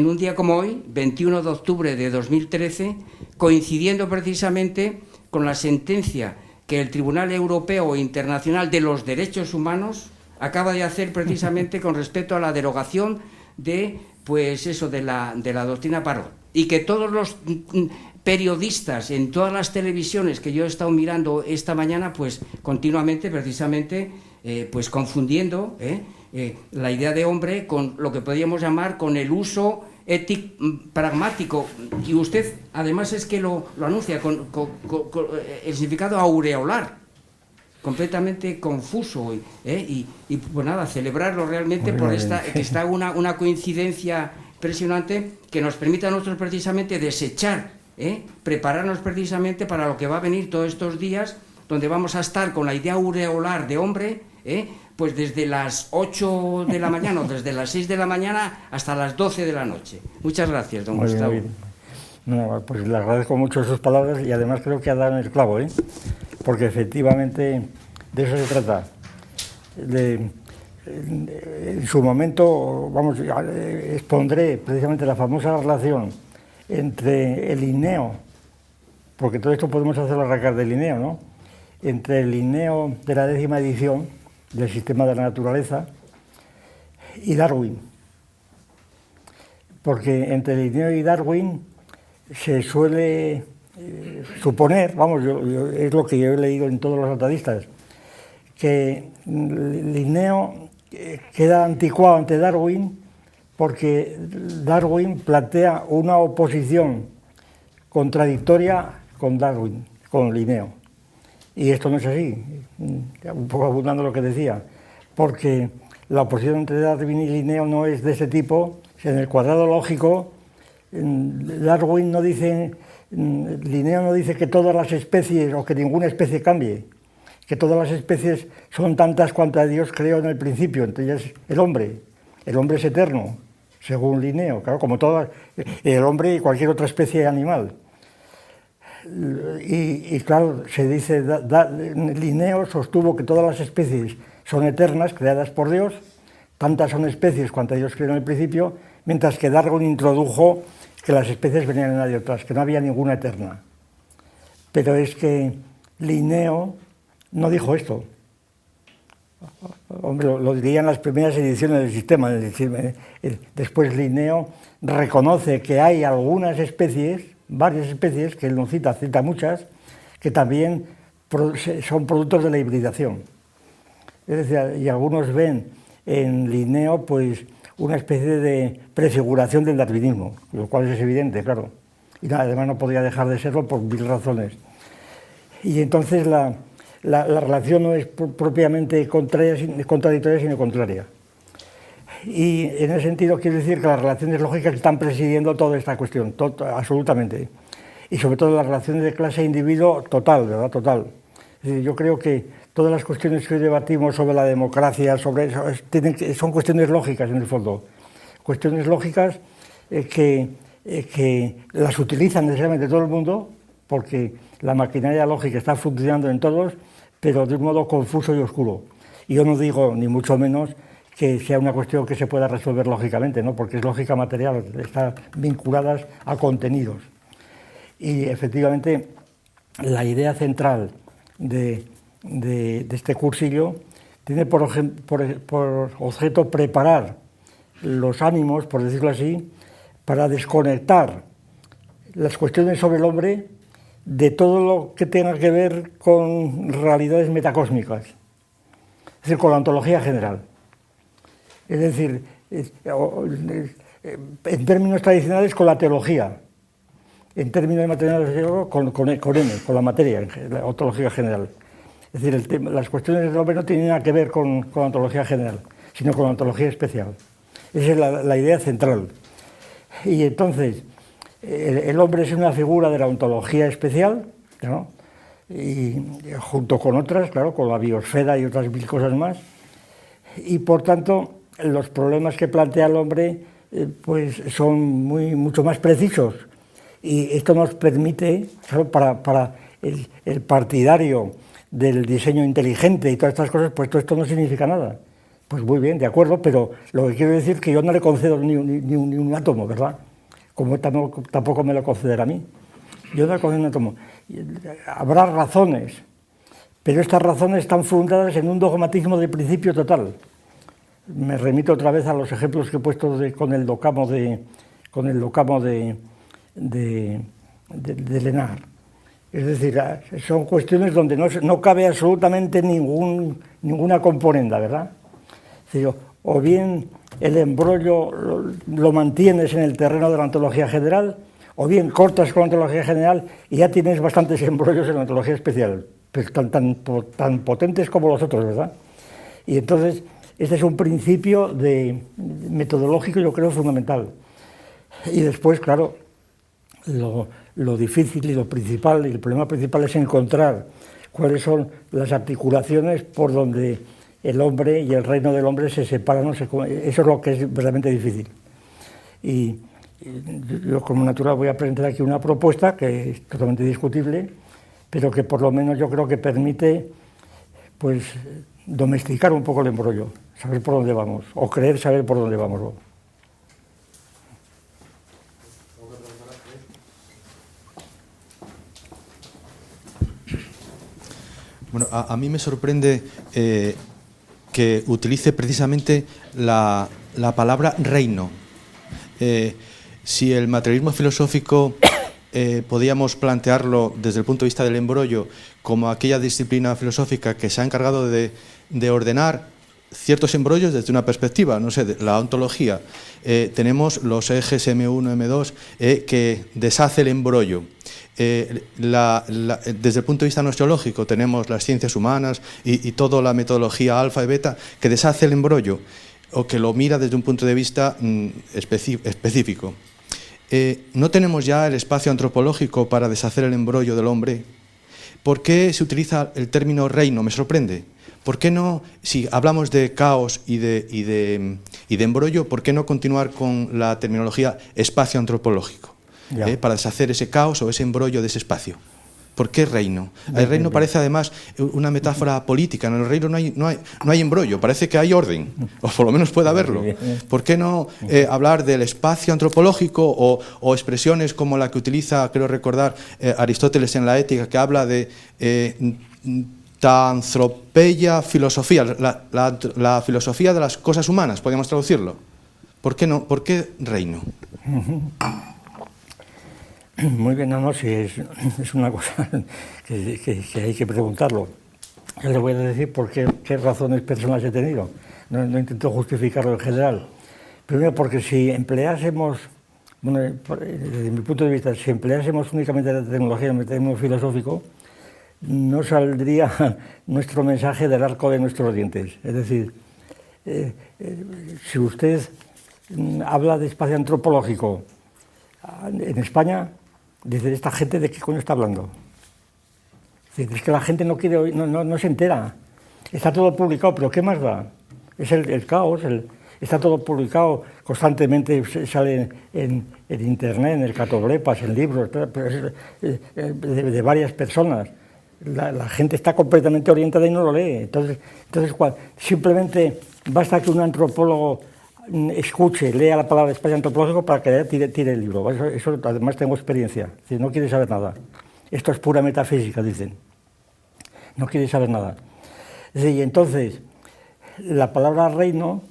un día como hoy, 21 de octubre de 2013, coincidiendo precisamente con la sentencia que el Tribunal Europeo e Internacional de los Derechos Humanos acaba de hacer precisamente con respecto a la derogación de la doctrina Parot, y que todos los periodistas en todas las televisiones que yo he estado mirando esta mañana, pues continuamente precisamente pues confundiendo la idea de hombre con lo que podríamos llamar con el uso ético pragmático, y usted además es que lo anuncia con el significado aureolar, completamente confuso, y pues nada, celebrarlo realmente por que está una coincidencia impresionante que nos permite a nosotros precisamente desechar, prepararnos precisamente para lo que va a venir todos estos días, donde vamos a estar con la idea aureolar de hombre, pues desde las 8 de la mañana o desde las 6 de la mañana hasta las 12 de la noche. Muchas gracias, don Gustavo. Muy bien. No, pues le agradezco mucho sus palabras, y además creo que ha dado en el clavo, porque efectivamente de eso se trata. En su momento, expondré precisamente la famosa relación entre el Linneo, porque todo esto podemos hacerlo arrancar del Linneo, ¿no? Entre el Linneo de la 10ª edición del Sistema de la Naturaleza y Darwin. Porque entre Linneo y Darwin se suele suponer, es lo que yo he leído en todos los atadistas, que Linneo queda anticuado ante Darwin porque Darwin plantea una oposición contradictoria con Darwin, con Linneo. Y esto no es así, un poco abundando lo que decía, porque la oposición entre Darwin y Linneo no es de ese tipo. En el cuadrado lógico, Darwin no dice, Linneo no dice que todas las especies o que ninguna especie cambie, que todas las especies son tantas cuantas Dios creó en el principio, entre ellas el hombre es eterno, según Linneo, claro, como todas, el hombre y cualquier otra especie animal. Y claro, se dice, Linneo sostuvo que todas las especies son eternas, creadas por Dios, tantas son especies cuantas Dios creó en el principio, mientras que Darwin introdujo que las especies venían una de otras, que no había ninguna eterna. Pero es que Linneo no dijo esto. Hombre, lo diría en las primeras ediciones del sistema. Después Linneo reconoce que hay algunas especies, varias especies, que él no cita muchas, que también son productos de la hibridación. Es decir, y algunos ven en Linneo pues una especie de prefiguración del darwinismo, lo cual es evidente, claro. Y además no podía dejar de serlo por mil razones. Y entonces la relación no es propiamente contradictoria, sino contraria. Y en ese sentido quiero decir que las relaciones lógicas están presidiendo toda esta cuestión, absolutamente. Y sobre todo las relaciones de clase-individuo total, ¿verdad? Total. Es decir, yo creo que todas las cuestiones que hoy debatimos sobre la democracia, sobre eso, son cuestiones lógicas en el fondo. Cuestiones lógicas que las utilizan necesariamente todo el mundo, porque la maquinaria lógica está funcionando en todos, pero de un modo confuso y oscuro. Y yo no digo, ni mucho menos, que sea una cuestión que se pueda resolver lógicamente, ¿no? Porque es lógica material, están vinculadas a contenidos. Y efectivamente, la idea central de este cursillo tiene por objeto preparar los ánimos, por decirlo así, para desconectar las cuestiones sobre el hombre de todo lo que tenga que ver con realidades metacósmicas, es decir, con la ontología general. Es decir, en términos tradicionales, con la teología, en términos materiales, con la materia, la ontología general. Es decir, las cuestiones del hombre no tienen nada que ver con la ontología general, sino con la ontología especial. Esa es la idea central. Y entonces, el hombre es una figura de la ontología especial, ¿no? Y junto con otras, claro, con la biosfera y otras mil cosas más. Y por tanto, los problemas que plantea el hombre pues son mucho más precisos. Y esto nos permite, claro, para el partidario del diseño inteligente y todas estas cosas, pues todo esto no significa nada. Pues muy bien, de acuerdo, pero lo que quiero decir es que yo no le concedo ni un átomo, ¿verdad? Como tampoco me lo concederá a mí. Yo no le concedo un átomo. Habrá razones, pero estas razones están fundadas en un dogmatismo de principio total. Me remito otra vez a los ejemplos que he puesto con el docamo de Lenard. Es decir, son cuestiones donde no cabe absolutamente ninguna componenda, ¿verdad? Es decir, o bien el embrollo lo mantienes en el terreno de la ontología general, o bien cortas con la ontología general y ya tienes bastantes embrollos en la ontología especial, pero tan potentes como los otros, ¿verdad? Y entonces, este es un principio metodológico, yo creo, fundamental. Y después, claro, lo difícil y lo principal, y el problema principal es encontrar cuáles son las articulaciones por donde el hombre y el reino del hombre se separan. Eso es lo que es verdaderamente difícil. Y yo, como natural, voy a presentar aquí una propuesta que es totalmente discutible, pero que por lo menos yo creo que permite, pues, domesticar un poco el embrollo, saber por dónde vamos, o creer saber por dónde vamos. Bueno, a mí me sorprende que utilice precisamente la palabra reino. Si el materialismo filosófico podíamos plantearlo desde el punto de vista del embrollo como aquella disciplina filosófica que se ha encargado de ordenar ciertos embrollos desde una perspectiva, no sé, de la ontología. Tenemos los ejes M1, M2, que deshace el embrollo. Desde el punto de vista noxiológico tenemos las ciencias humanas y toda la metodología alfa y beta que deshace el embrollo o que lo mira desde un punto de vista específico. ¿No tenemos ya el espacio antropológico para deshacer el embrollo del hombre? ¿Por qué se utiliza el término reino? Me sorprende. ¿Por qué no, si hablamos de caos y de embrollo, por qué no continuar con la terminología espacio antropológico? Para deshacer ese caos o ese embrollo de ese espacio. ¿Por qué reino? El reino parece además una metáfora política. En el reino no hay embrollo, parece que hay orden, o por lo menos puede haberlo. ¿Por qué no hablar del espacio antropológico o expresiones como la que utiliza, creo recordar, Aristóteles en la Ética, que habla de tanthropeia filosofía, la filosofía de las cosas humanas, podríamos traducirlo? ¿Por qué no? ¿Por qué reino? Muy bien, sí, es una cosa que hay que preguntarlo. Yo le voy a decir por qué razones personales he tenido. No intento justificarlo en general, Primero porque si empleásemos, bueno, desde mi punto de vista, si empleásemos únicamente la tecnología en términos filosóficos, no saldría nuestro mensaje del arco de nuestros dientes. Es decir, si usted habla de espacio antropológico en España, dice, ¿esta gente de qué coño está hablando? Es que la gente no quiere oír, no se entera. Está todo publicado, pero ¿qué más da? Es el caos, está todo publicado, constantemente sale en internet, en el Catoblepas, en libros, de varias personas. La gente está completamente orientada y no lo lee. Entonces simplemente basta que un antropólogo escuche, lea la palabra espacio antropológico para que tire el libro. Eso además tengo experiencia. Es decir, no quiere saber nada. Esto es pura metafísica, dicen. No quiere saber nada. Es decir, y entonces la palabra reino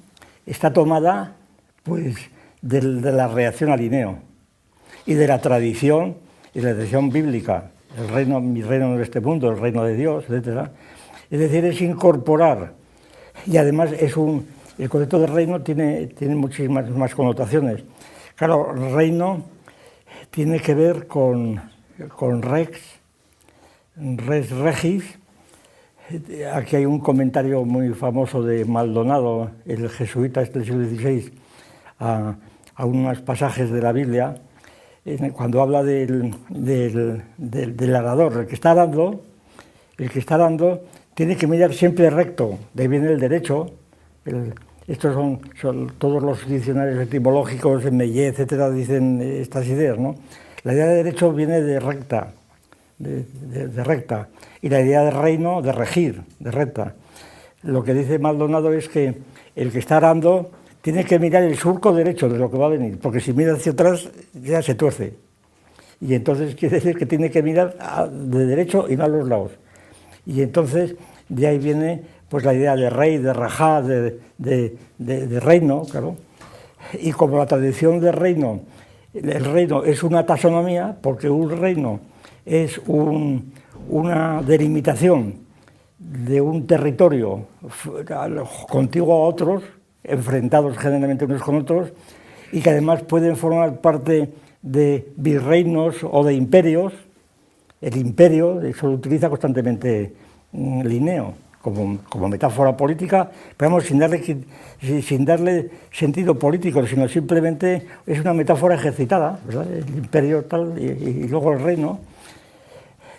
está tomada pues de la reacción a Linneo y de la tradición bíblica. El reino, mi reino no es este mundo, el reino de Dios, etc. Es decir, es incorporar. Y además el concepto de reino tiene muchísimas más connotaciones. Claro, reino tiene que ver con rex, res regis. Aquí hay un comentario muy famoso de Maldonado, el jesuita del siglo XVI, a unos pasajes de la Biblia, cuando habla del arador. El que está arando tiene que mirar siempre recto, de ahí viene el derecho. Estos son todos los diccionarios etimológicos, en Mellé, etcétera, dicen estas ideas, ¿no? La idea de derecho viene de recta, de recta, y la idea de reino de regir, de recta. Lo que dice Maldonado es que el que está arando tiene que mirar el surco derecho de lo que va a venir, porque si mira hacia atrás ya se tuerce. Y entonces quiere decir que tiene que mirar de derecho y no a los lados. Y entonces de ahí viene pues la idea de rey, de rajá, de reino, claro. Y como la tradición de reino, el reino es una taxonomía, porque un reino es una delimitación de un territorio contiguo a otros, enfrentados generalmente unos con otros, y que además pueden formar parte de virreinos o de imperios. El imperio, eso lo utiliza constantemente Linneo como metáfora política, pero vamos, sin darle sentido político, sino simplemente es una metáfora ejercitada, ¿verdad? El imperio tal y luego el reino.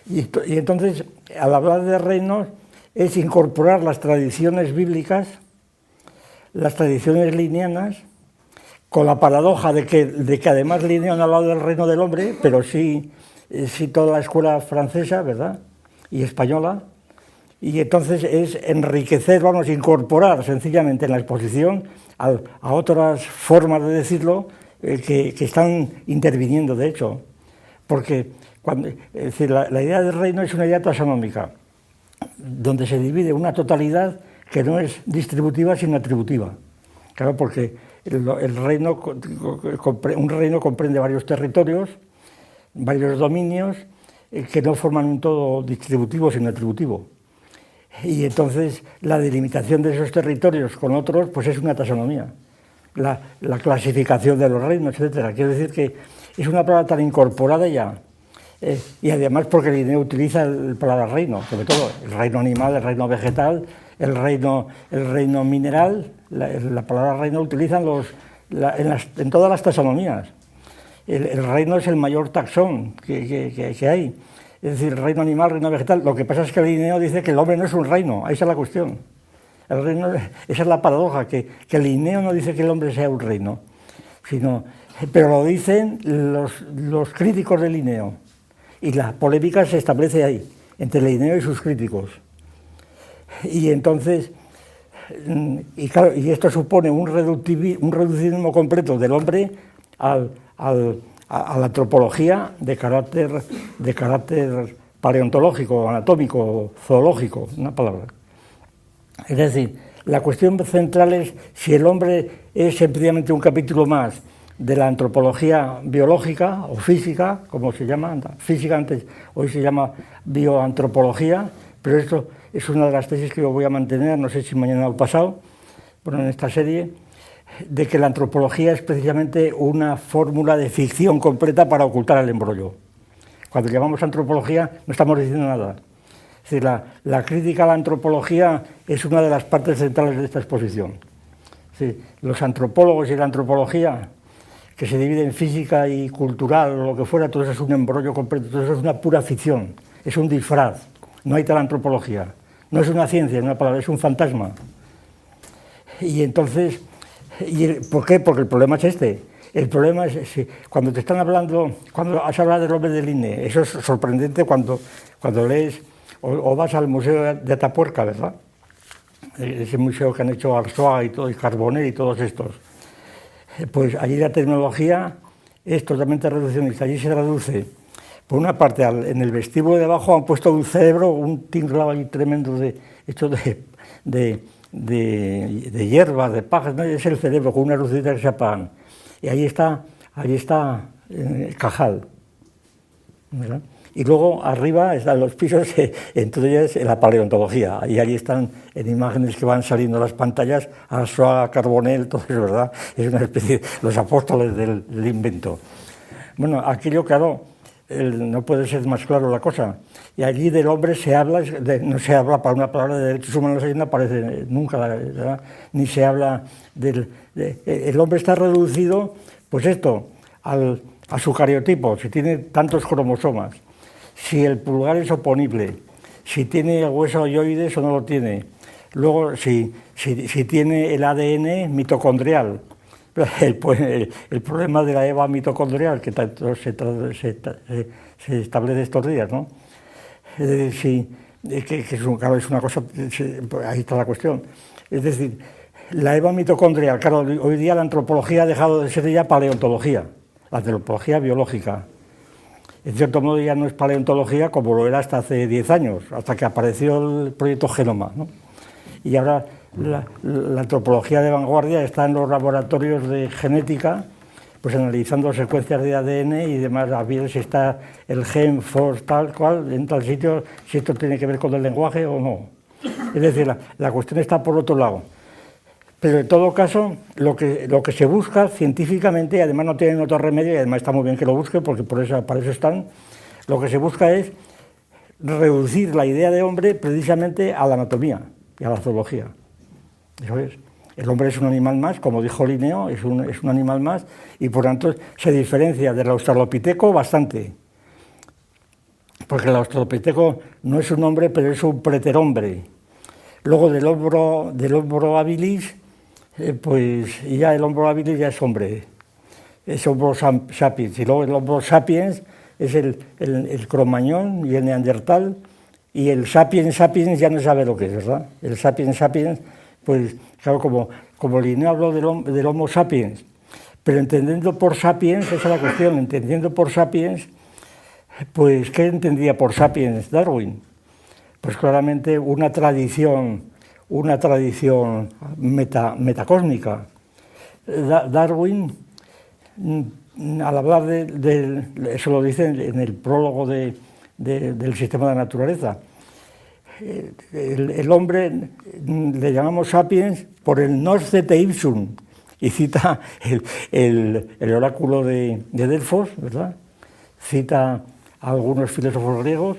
Y entonces, al hablar de reinos, es incorporar las tradiciones bíblicas, las tradiciones linneanas, con la paradoja de que además Linneo no ha hablado del reino del hombre, pero sí toda la escuela francesa, ¿verdad?, y española. Y entonces es enriquecer, vamos, incorporar sencillamente en la exposición a otras formas de decirlo que están interviniendo, de hecho. Porque es decir, la idea del reino es una idea taxonómica, donde se divide una totalidad que no es distributiva sino atributiva. Claro, porque un reino comprende varios territorios, varios dominios, que no forman un todo distributivo sino atributivo. Y entonces la delimitación de esos territorios con otros pues es una taxonomía, la clasificación de los reinos, etc. Quiero decir que es una palabra tan incorporada ya, y además porque Linneo utiliza la palabra reino, sobre todo el reino animal, el reino vegetal, el reino mineral. La palabra reino utilizan en todas las taxonomías. El reino es el mayor taxón que hay. Es decir, reino animal, reino vegetal. Lo que pasa es que Linneo dice que el hombre no es un reino, ahí está la cuestión. Esa es la paradoja, que Linneo no dice que el hombre sea un reino, pero lo dicen los críticos de Linneo. Y la polémica se establece ahí, entre Linneo y sus críticos. Y entonces, y esto supone un reduccionismo completo del hombre a la antropología de carácter paleontológico, anatómico, zoológico, una palabra. Es decir, la cuestión central es si el hombre es sencillamente un capítulo más de la antropología biológica o física, como se llama, física antes, hoy se llama bioantropología, pero esto es una de las tesis que yo voy a mantener, no sé si mañana o pasado, bueno, en esta serie, de que la antropología es precisamente una fórmula de ficción completa para ocultar el embrollo. Cuando llamamos antropología no estamos diciendo nada. Es decir, la crítica a la antropología es una de las partes centrales de esta exposición. Es decir, los antropólogos y la antropología, que se divide en física y cultural o lo que fuera, todo eso es un embrollo completo, todo eso es una pura ficción, es un disfraz, no hay tal antropología, no es una ciencia, es una palabra, es un fantasma. Y entonces, ¿por qué? Porque el problema es este. El problema es, cuando te están hablando, cuando has hablado del hombre del INE, eso es sorprendente cuando lees o vas al Museo de Atapuerca, ¿verdad? Ese museo que han hecho Arzuaga y todo, y Carbonell y todos estos. Pues allí la tecnología es totalmente reduccionista. Allí se reduce, por una parte, en el vestíbulo de abajo han puesto un cerebro, un tinglado ahí tremendo hecho de hierbas, de pajas, ¿no? Es el cerebro con una lucecita que se apagan. Y ahí está Cajal, ¿verdad? Y luego arriba están los pisos, entonces la paleontología, y allí están en imágenes que van saliendo las pantallas, Arzuaga, Carbonell, todo eso, ¿verdad? Es una especie de los apóstoles del invento. Bueno, aquello, claro, no puede ser más claro la cosa. Y allí del hombre se habla, no se habla para una palabra de derechos humanos, ahí no aparece nunca, ¿verdad? Ni se habla el hombre está reducido, pues esto, a su cariotipo, si tiene tantos cromosomas, si el pulgar es oponible, si tiene el hueso yoides o no lo tiene, luego si tiene el ADN mitocondrial, el problema de la EVA mitocondrial que tanto se establece estos días, ¿no? Que es una cosa, ahí está la cuestión. Es decir, la EVA mitocondrial, claro, hoy día la antropología ha dejado de ser ya paleontología, la antropología biológica. En cierto modo ya no es paleontología como lo era hasta hace 10 años, hasta que apareció el proyecto Genoma, ¿no? Y ahora la antropología de vanguardia está en los laboratorios de genética, pues analizando secuencias de ADN y demás, a ver si está el gen FOS tal cual, en tal sitio, si esto tiene que ver con el lenguaje o no. Es decir, la cuestión está por otro lado. Pero en todo caso, lo que se busca científicamente, y además no tienen otro remedio, y además está muy bien que lo busquen, porque para eso están, lo que se busca es reducir la idea de hombre precisamente a la anatomía y a la zoología. Eso es. El hombre es un animal más, como dijo Linneo, es un animal más, y por tanto se diferencia del australopiteco bastante. Porque el australopiteco no es un hombre, pero es un preterhombre. Luego del hombro habilis, pues ya el hombro habilis ya es hombre, es hombro sapiens. Y luego el hombro sapiens es el cromañón y el neandertal, y el sapiens sapiens ya no sabe lo que es, ¿verdad? El sapiens sapiens, pues claro, como Linneo habló del homo sapiens, pero entendiendo por sapiens, esa es la cuestión, entendiendo por sapiens, pues ¿qué entendía por sapiens Darwin? Pues claramente una tradición metacósmica. Darwin, al hablar eso lo dice en el prólogo del sistema de la naturaleza, el hombre le llamamos sapiens por el nos zete ipsum, y cita el oráculo de Delfos, ¿verdad? Cita a algunos filósofos griegos,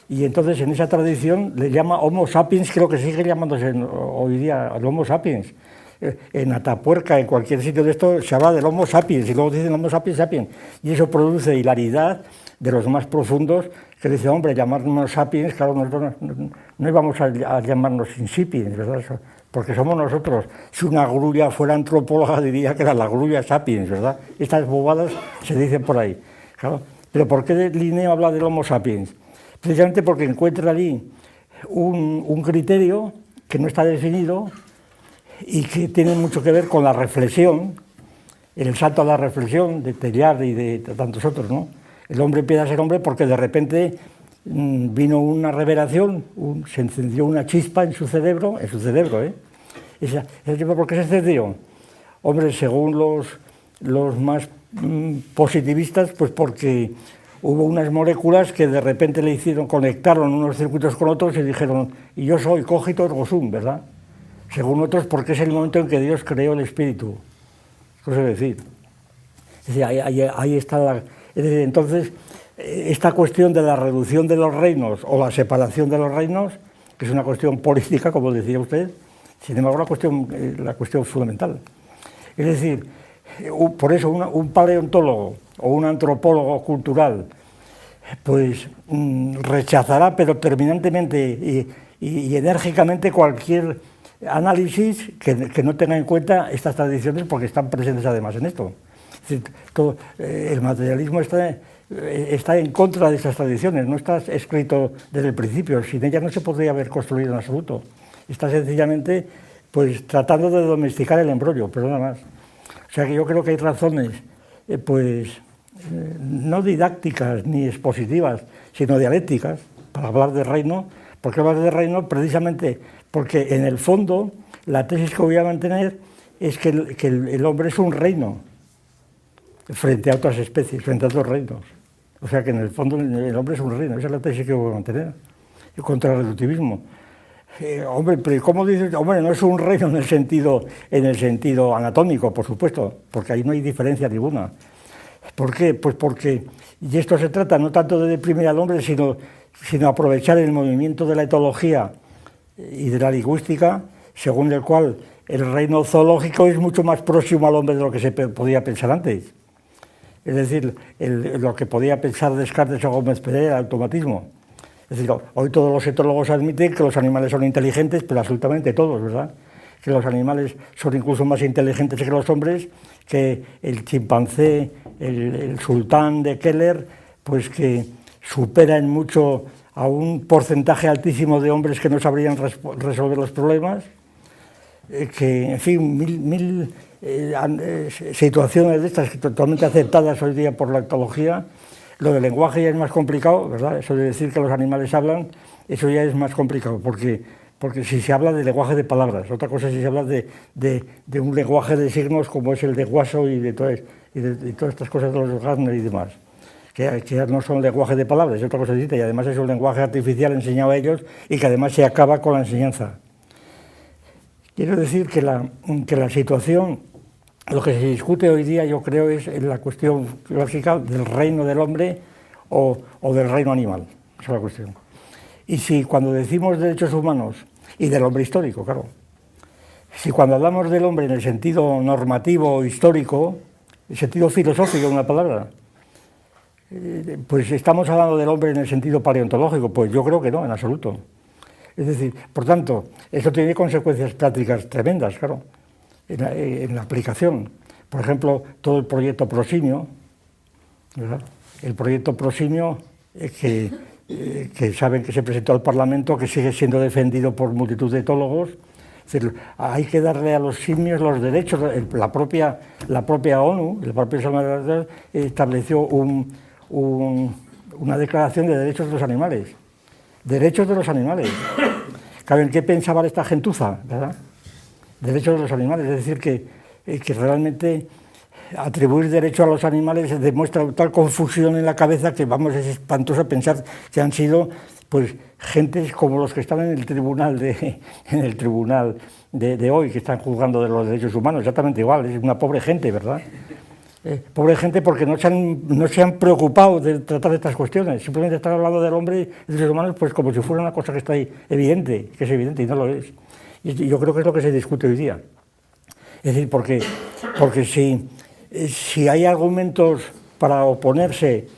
y entonces en esa tradición le llama Homo sapiens, creo que sigue llamándose hoy día el Homo sapiens. En Atapuerca, en cualquier sitio de esto, se habla del Homo sapiens, y luego dicen Homo sapiens sapiens, y eso produce hilaridad de los más profundos, que dice, hombre, llamarnos sapiens, claro, nosotros no íbamos a llamarnos insipiens, ¿verdad? Porque somos nosotros. Si una grulla fuera antropóloga, diría que era la grulla sapiens, ¿verdad? Estas bobadas se dicen por ahí. Claro. Pero ¿por qué Linneo habla del Homo sapiens? Precisamente porque encuentra allí un criterio que no está definido y que tiene mucho que ver con la reflexión, el salto a la reflexión de Teilhard y de tantos otros, ¿no? El hombre empieza a ser hombre porque de repente vino una revelación, se encendió una chispa en su cerebro, ¿eh? ¿Por qué se encendió? Hombre, según los más positivistas, pues porque hubo unas moléculas que de repente conectaron unos circuitos con otros y dijeron, y yo soy cogito ergo sum, ¿verdad? Según otros, porque es el momento en que Dios creó el espíritu. Eso es decir. Es decir, ahí está es decir, entonces, esta cuestión de la reducción de los reinos o la separación de los reinos, que es una cuestión política, como decía usted, sin embargo, la cuestión fundamental. Es decir, por eso un paleontólogo o un antropólogo cultural pues rechazará, pero terminantemente y enérgicamente, cualquier análisis que no tenga en cuenta estas tradiciones, porque están presentes además en esto. Es decir, el materialismo está en contra de esas tradiciones, no está escrito desde el principio, sin ellas no se podría haber construido en absoluto. Está sencillamente pues tratando de domesticar el embrollo, pero nada más. O sea que yo creo que hay razones no didácticas ni expositivas, sino dialécticas, para hablar de reino. ¿Por qué hablar de reino? Precisamente porque en el fondo la tesis que voy a mantener es que el hombre es un reino frente a otras especies, frente a otros reinos. O sea que en el fondo el hombre es un reino, esa es la tesis que voy a mantener, contra el reductivismo. Hombre, pero ¿cómo dices? Hombre, no es un reino en el sentido anatómico, por supuesto, porque ahí no hay diferencia ninguna. ¿Por qué? Pues porque, y esto se trata no tanto de deprimir al hombre, sino aprovechar el movimiento de la etología y de la lingüística, según el cual el reino zoológico es mucho más próximo al hombre de lo que se podía pensar antes. Es decir, lo que podía pensar Descartes o Gómez Pérez, el automatismo. Es decir, hoy todos los etólogos admiten que los animales son inteligentes, pero absolutamente todos, ¿verdad? Que los animales son incluso más inteligentes que los hombres, que el chimpancé, el sultán de Keller, pues que supera en mucho a un porcentaje altísimo de hombres que no sabrían resolver los problemas, que, en fin, mil situaciones de estas totalmente aceptadas hoy día por la etología. Lo del lenguaje ya es más complicado, ¿verdad? Eso de decir que los animales hablan, eso ya es más complicado, porque si se habla de lenguaje de palabras, otra cosa es si se habla de un lenguaje de signos como es el de Guaso y de todas estas cosas de los Gardner y demás, que ya no son lenguaje de palabras, es otra cosa distinta, y además es un lenguaje artificial enseñado a ellos y que además se acaba con la enseñanza. Quiero decir que la situación, lo que se discute hoy día, yo creo, es la cuestión clásica del reino del hombre o del reino animal. Esa es la cuestión. Y si cuando decimos derechos humanos, y del hombre histórico, claro, si cuando hablamos del hombre en el sentido normativo, histórico, el sentido filosófico de una palabra, pues estamos hablando del hombre en el sentido paleontológico, pues yo creo que no, en absoluto. Es decir, por tanto, eso tiene consecuencias prácticas tremendas, claro, en la aplicación. Por ejemplo, todo el proyecto Prosimio, ¿verdad? El proyecto Prosimio que saben que se presentó al Parlamento, que sigue siendo defendido por multitud de etólogos. Es decir, hay que darle a los simios los derechos. La propia ONU, la propia Organización estableció una declaración de derechos de los animales. Derechos de los animales. ¿Saben qué pensaba esta gentuza? ¿Verdad? Derechos de los animales. Es decir, que realmente atribuir derecho a los animales demuestra tal confusión en la cabeza que, vamos, es espantoso pensar que han sido pues gentes como los que están en el tribunal de hoy, que están juzgando de los derechos humanos, exactamente igual, es una pobre gente, ¿verdad? Pobre gente porque no se han preocupado de tratar estas cuestiones, simplemente están hablando del hombre y de los derechos humanos pues como si fuera una cosa que está ahí evidente, que es evidente y no lo es. Y yo creo que es lo que se discute hoy día. Es decir, porque si hay argumentos para oponerse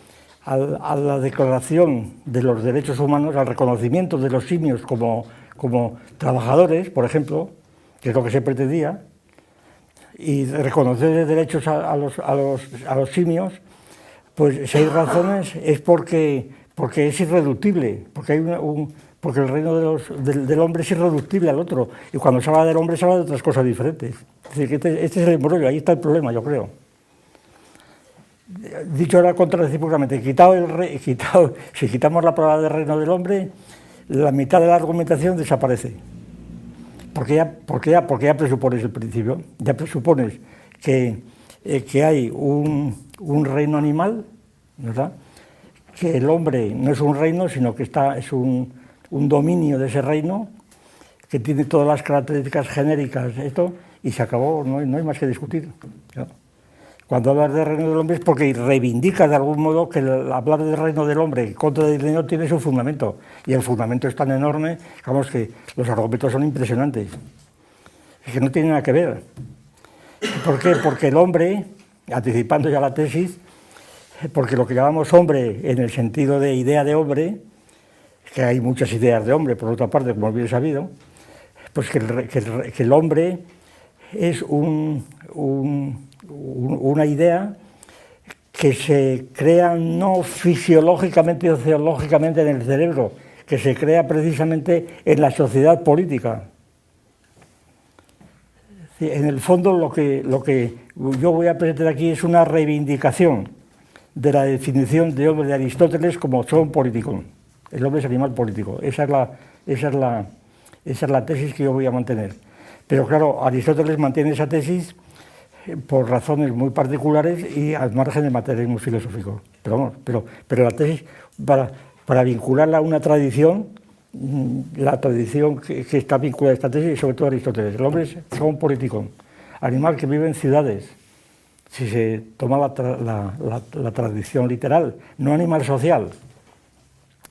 a la declaración de los derechos humanos, al reconocimiento de los simios como trabajadores, por ejemplo, que es lo que se pretendía, y reconocer derechos a los simios, pues si hay razones es porque es irreductible, porque el reino del hombre es irreductible al otro, y cuando se habla del hombre se habla de otras cosas diferentes. Es decir, que este es el embrollo, ahí está el problema, yo creo. Dicho ahora contrarecíprocamente, si quitamos la palabra del reino del hombre, la mitad de la argumentación desaparece. Porque ya presupones el principio, ya presupones que hay un reino animal, ¿verdad? Que el hombre no es un reino, sino que es un dominio de ese reino, que tiene todas las características genéricas, y se acabó, no hay más que discutir, ¿no? Cuando hablas del reino del hombre es porque reivindica de algún modo que hablar del reino del hombre contra el dinero tiene su fundamento. Y el fundamento es tan enorme, digamos, que los argumentos son impresionantes. Es que no tiene nada que ver. ¿Por qué? Porque el hombre, anticipando ya la tesis, porque lo que llamamos hombre en el sentido de idea de hombre, que hay muchas ideas de hombre, por otra parte, como bien sabido, pues que el hombre es una idea que se crea no fisiológicamente o zoológicamente en el cerebro, que se crea precisamente en la sociedad política. En el fondo lo que yo voy a presentar aquí es una reivindicación de la definición de hombre de Aristóteles como zoon politikon. El hombre es animal político. Esa es la tesis que yo voy a mantener. Pero claro, Aristóteles mantiene esa tesis por razones muy particulares y al margen del materialismo filosófico. Pero vamos, pero la tesis, para vincularla a una tradición, la tradición que está vinculada a esta tesis, y sobre todo Aristóteles, el hombre es zoon politikon, animal que vive en ciudades, si se toma la tradición literal, no animal social,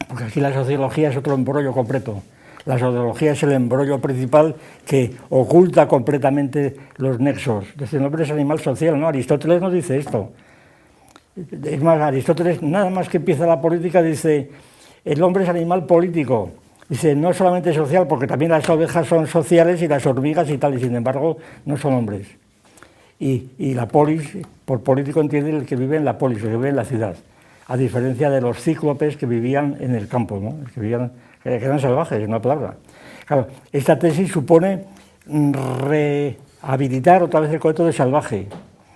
porque aquí la sociología es otro embrollo completo. La sociología es el embrollo principal que oculta completamente los nexos. El hombre es animal social, ¿no? Aristóteles no dice esto. Es más, Aristóteles, nada más que empieza la política, dice, el hombre es animal político. Dice, no solamente social, porque también las ovejas son sociales y las hormigas y tal, y sin embargo no son hombres. Y la polis, por político entiende el que vive en la polis, el que vive en la ciudad, a diferencia de los cíclopes que vivían en el campo, ¿no? Que eran salvajes, en una palabra. Claro, esta tesis supone rehabilitar otra vez el concepto de salvaje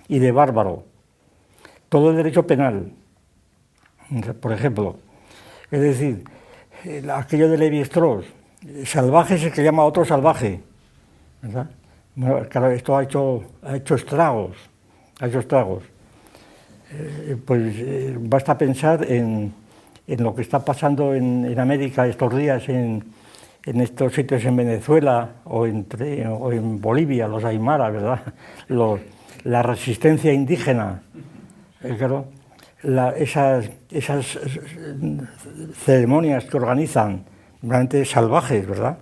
y de bárbaro. Todo el derecho penal, por ejemplo. Es decir, aquello de Levi-Strauss, salvaje es el que llama a otro salvaje, ¿verdad? Bueno, claro, esto ha hecho estragos. Basta pensar en lo que está pasando en América estos días, en estos sitios en Venezuela o en Bolivia, los aymaras, ¿verdad? La resistencia indígena, claro, esas ceremonias que organizan, realmente salvajes, ¿verdad?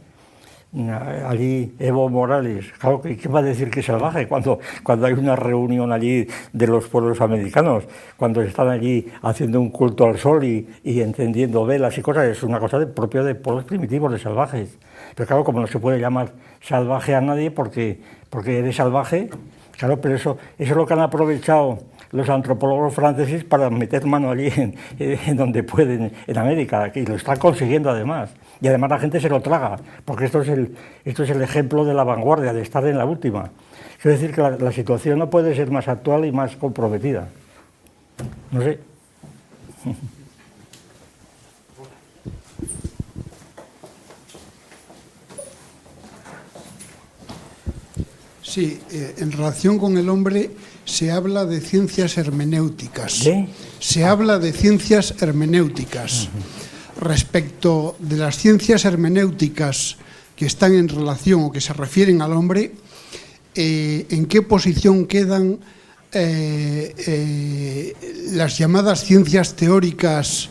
Allí Evo Morales, claro, ¿qué va a decir que es salvaje cuando hay una reunión allí de los pueblos americanos, cuando están allí haciendo un culto al sol y encendiendo velas y cosas? Es una cosa propia de pueblos primitivos, de salvajes. Pero claro, como no se puede llamar salvaje a nadie porque eres salvaje, claro, pero eso es lo que han aprovechado los antropólogos franceses para meter mano allí en donde pueden, en América, y lo están consiguiendo además. Y además la gente se lo traga, porque esto es el ejemplo de la vanguardia, de estar en la última. Quiero decir que la situación no puede ser más actual y más comprometida. No sé. Sí, en relación con el hombre se habla de ciencias hermenéuticas. ¿Sí? Se habla de ciencias hermenéuticas. Respecto de las ciencias hermenéuticas que están en relación o que se refieren al hombre, ¿en qué posición quedan las llamadas ciencias teóricas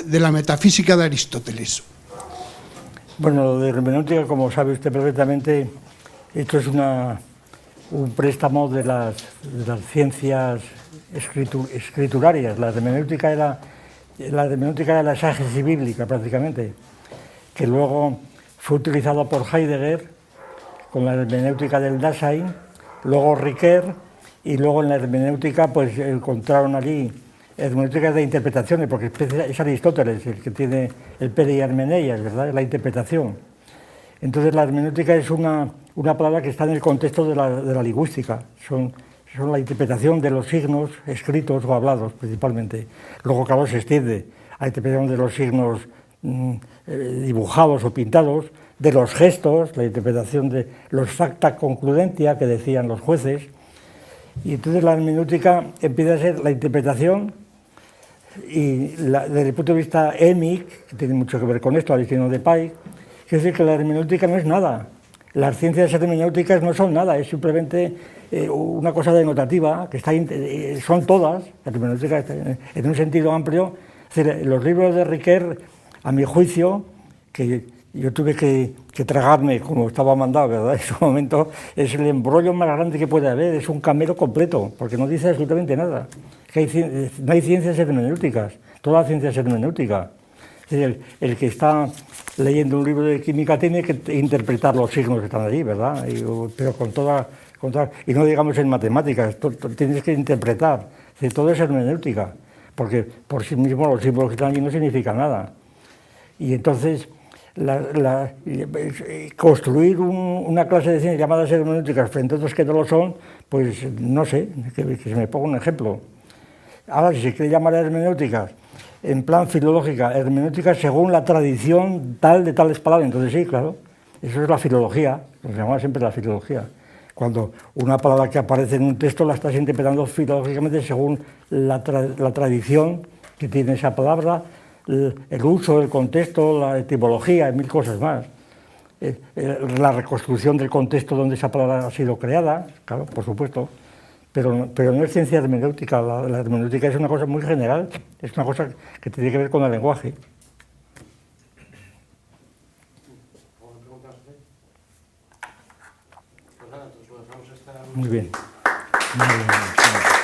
de la metafísica de Aristóteles? Bueno, lo de hermenéutica, como sabe usted perfectamente, esto es un préstamo de las ciencias escriturarias. La hermenéutica era la exégesis bíblica prácticamente, que luego fue utilizado por Heidegger con la hermenéutica del Dasein, luego Ricoeur, y luego en la hermenéutica pues encontraron allí hermenéuticas de interpretaciones, porque es Aristóteles el que tiene el perihermeneias, ¿verdad? La interpretación. Entonces la hermenéutica es una palabra que está en el contexto de la lingüística, son la interpretación de los signos escritos o hablados principalmente. Luego, claro, se extiende a la interpretación de los signos dibujados o pintados, de los gestos, la interpretación de los facta concludentia que decían los jueces. Y entonces la hermenéutica empieza a ser la interpretación, y desde el punto de vista émic, que tiene mucho que ver con esto, Aristino de Pay, quiere decir que la hermenéutica no es nada las ciencias hermenéuticas no son nada, es simplemente una cosa denotativa, que son todas, hermenéuticas en un sentido amplio. Es decir, los libros de Riquer, a mi juicio, que yo tuve que tragarme como estaba mandado, ¿verdad? En su momento, es el embrollo más grande que puede haber, es un camelo completo, porque no dice absolutamente nada. No hay ciencias hermenéuticas, toda ciencia es hermenéutica. Es decir, el que está leyendo un libro de química tiene que interpretar los signos que están allí, ¿verdad? Pero y no digamos en matemáticas, tienes que interpretar. Es decir, todo es hermenéutica, porque por sí mismo los símbolos que están allí no significan nada. Y entonces, construir una clase de ciencias llamadas hermenéuticas frente a otros que no lo son, pues no sé, que se me ponga un ejemplo. Ahora, si se quiere llamar hermenéuticas en plan filológica, hermenéutica según la tradición tal de tales palabras, entonces sí, claro, eso es la filología, lo que se llama siempre la filología. Cuando una palabra que aparece en un texto la estás interpretando filológicamente según la tradición que tiene esa palabra, el uso, el contexto, la etimología y mil cosas más. La reconstrucción del contexto donde esa palabra ha sido creada, claro, por supuesto. Pero no es ciencia hermenéutica, la hermenéutica es una cosa muy general, es una cosa que tiene que ver con el lenguaje. Muy bien. Muy bien.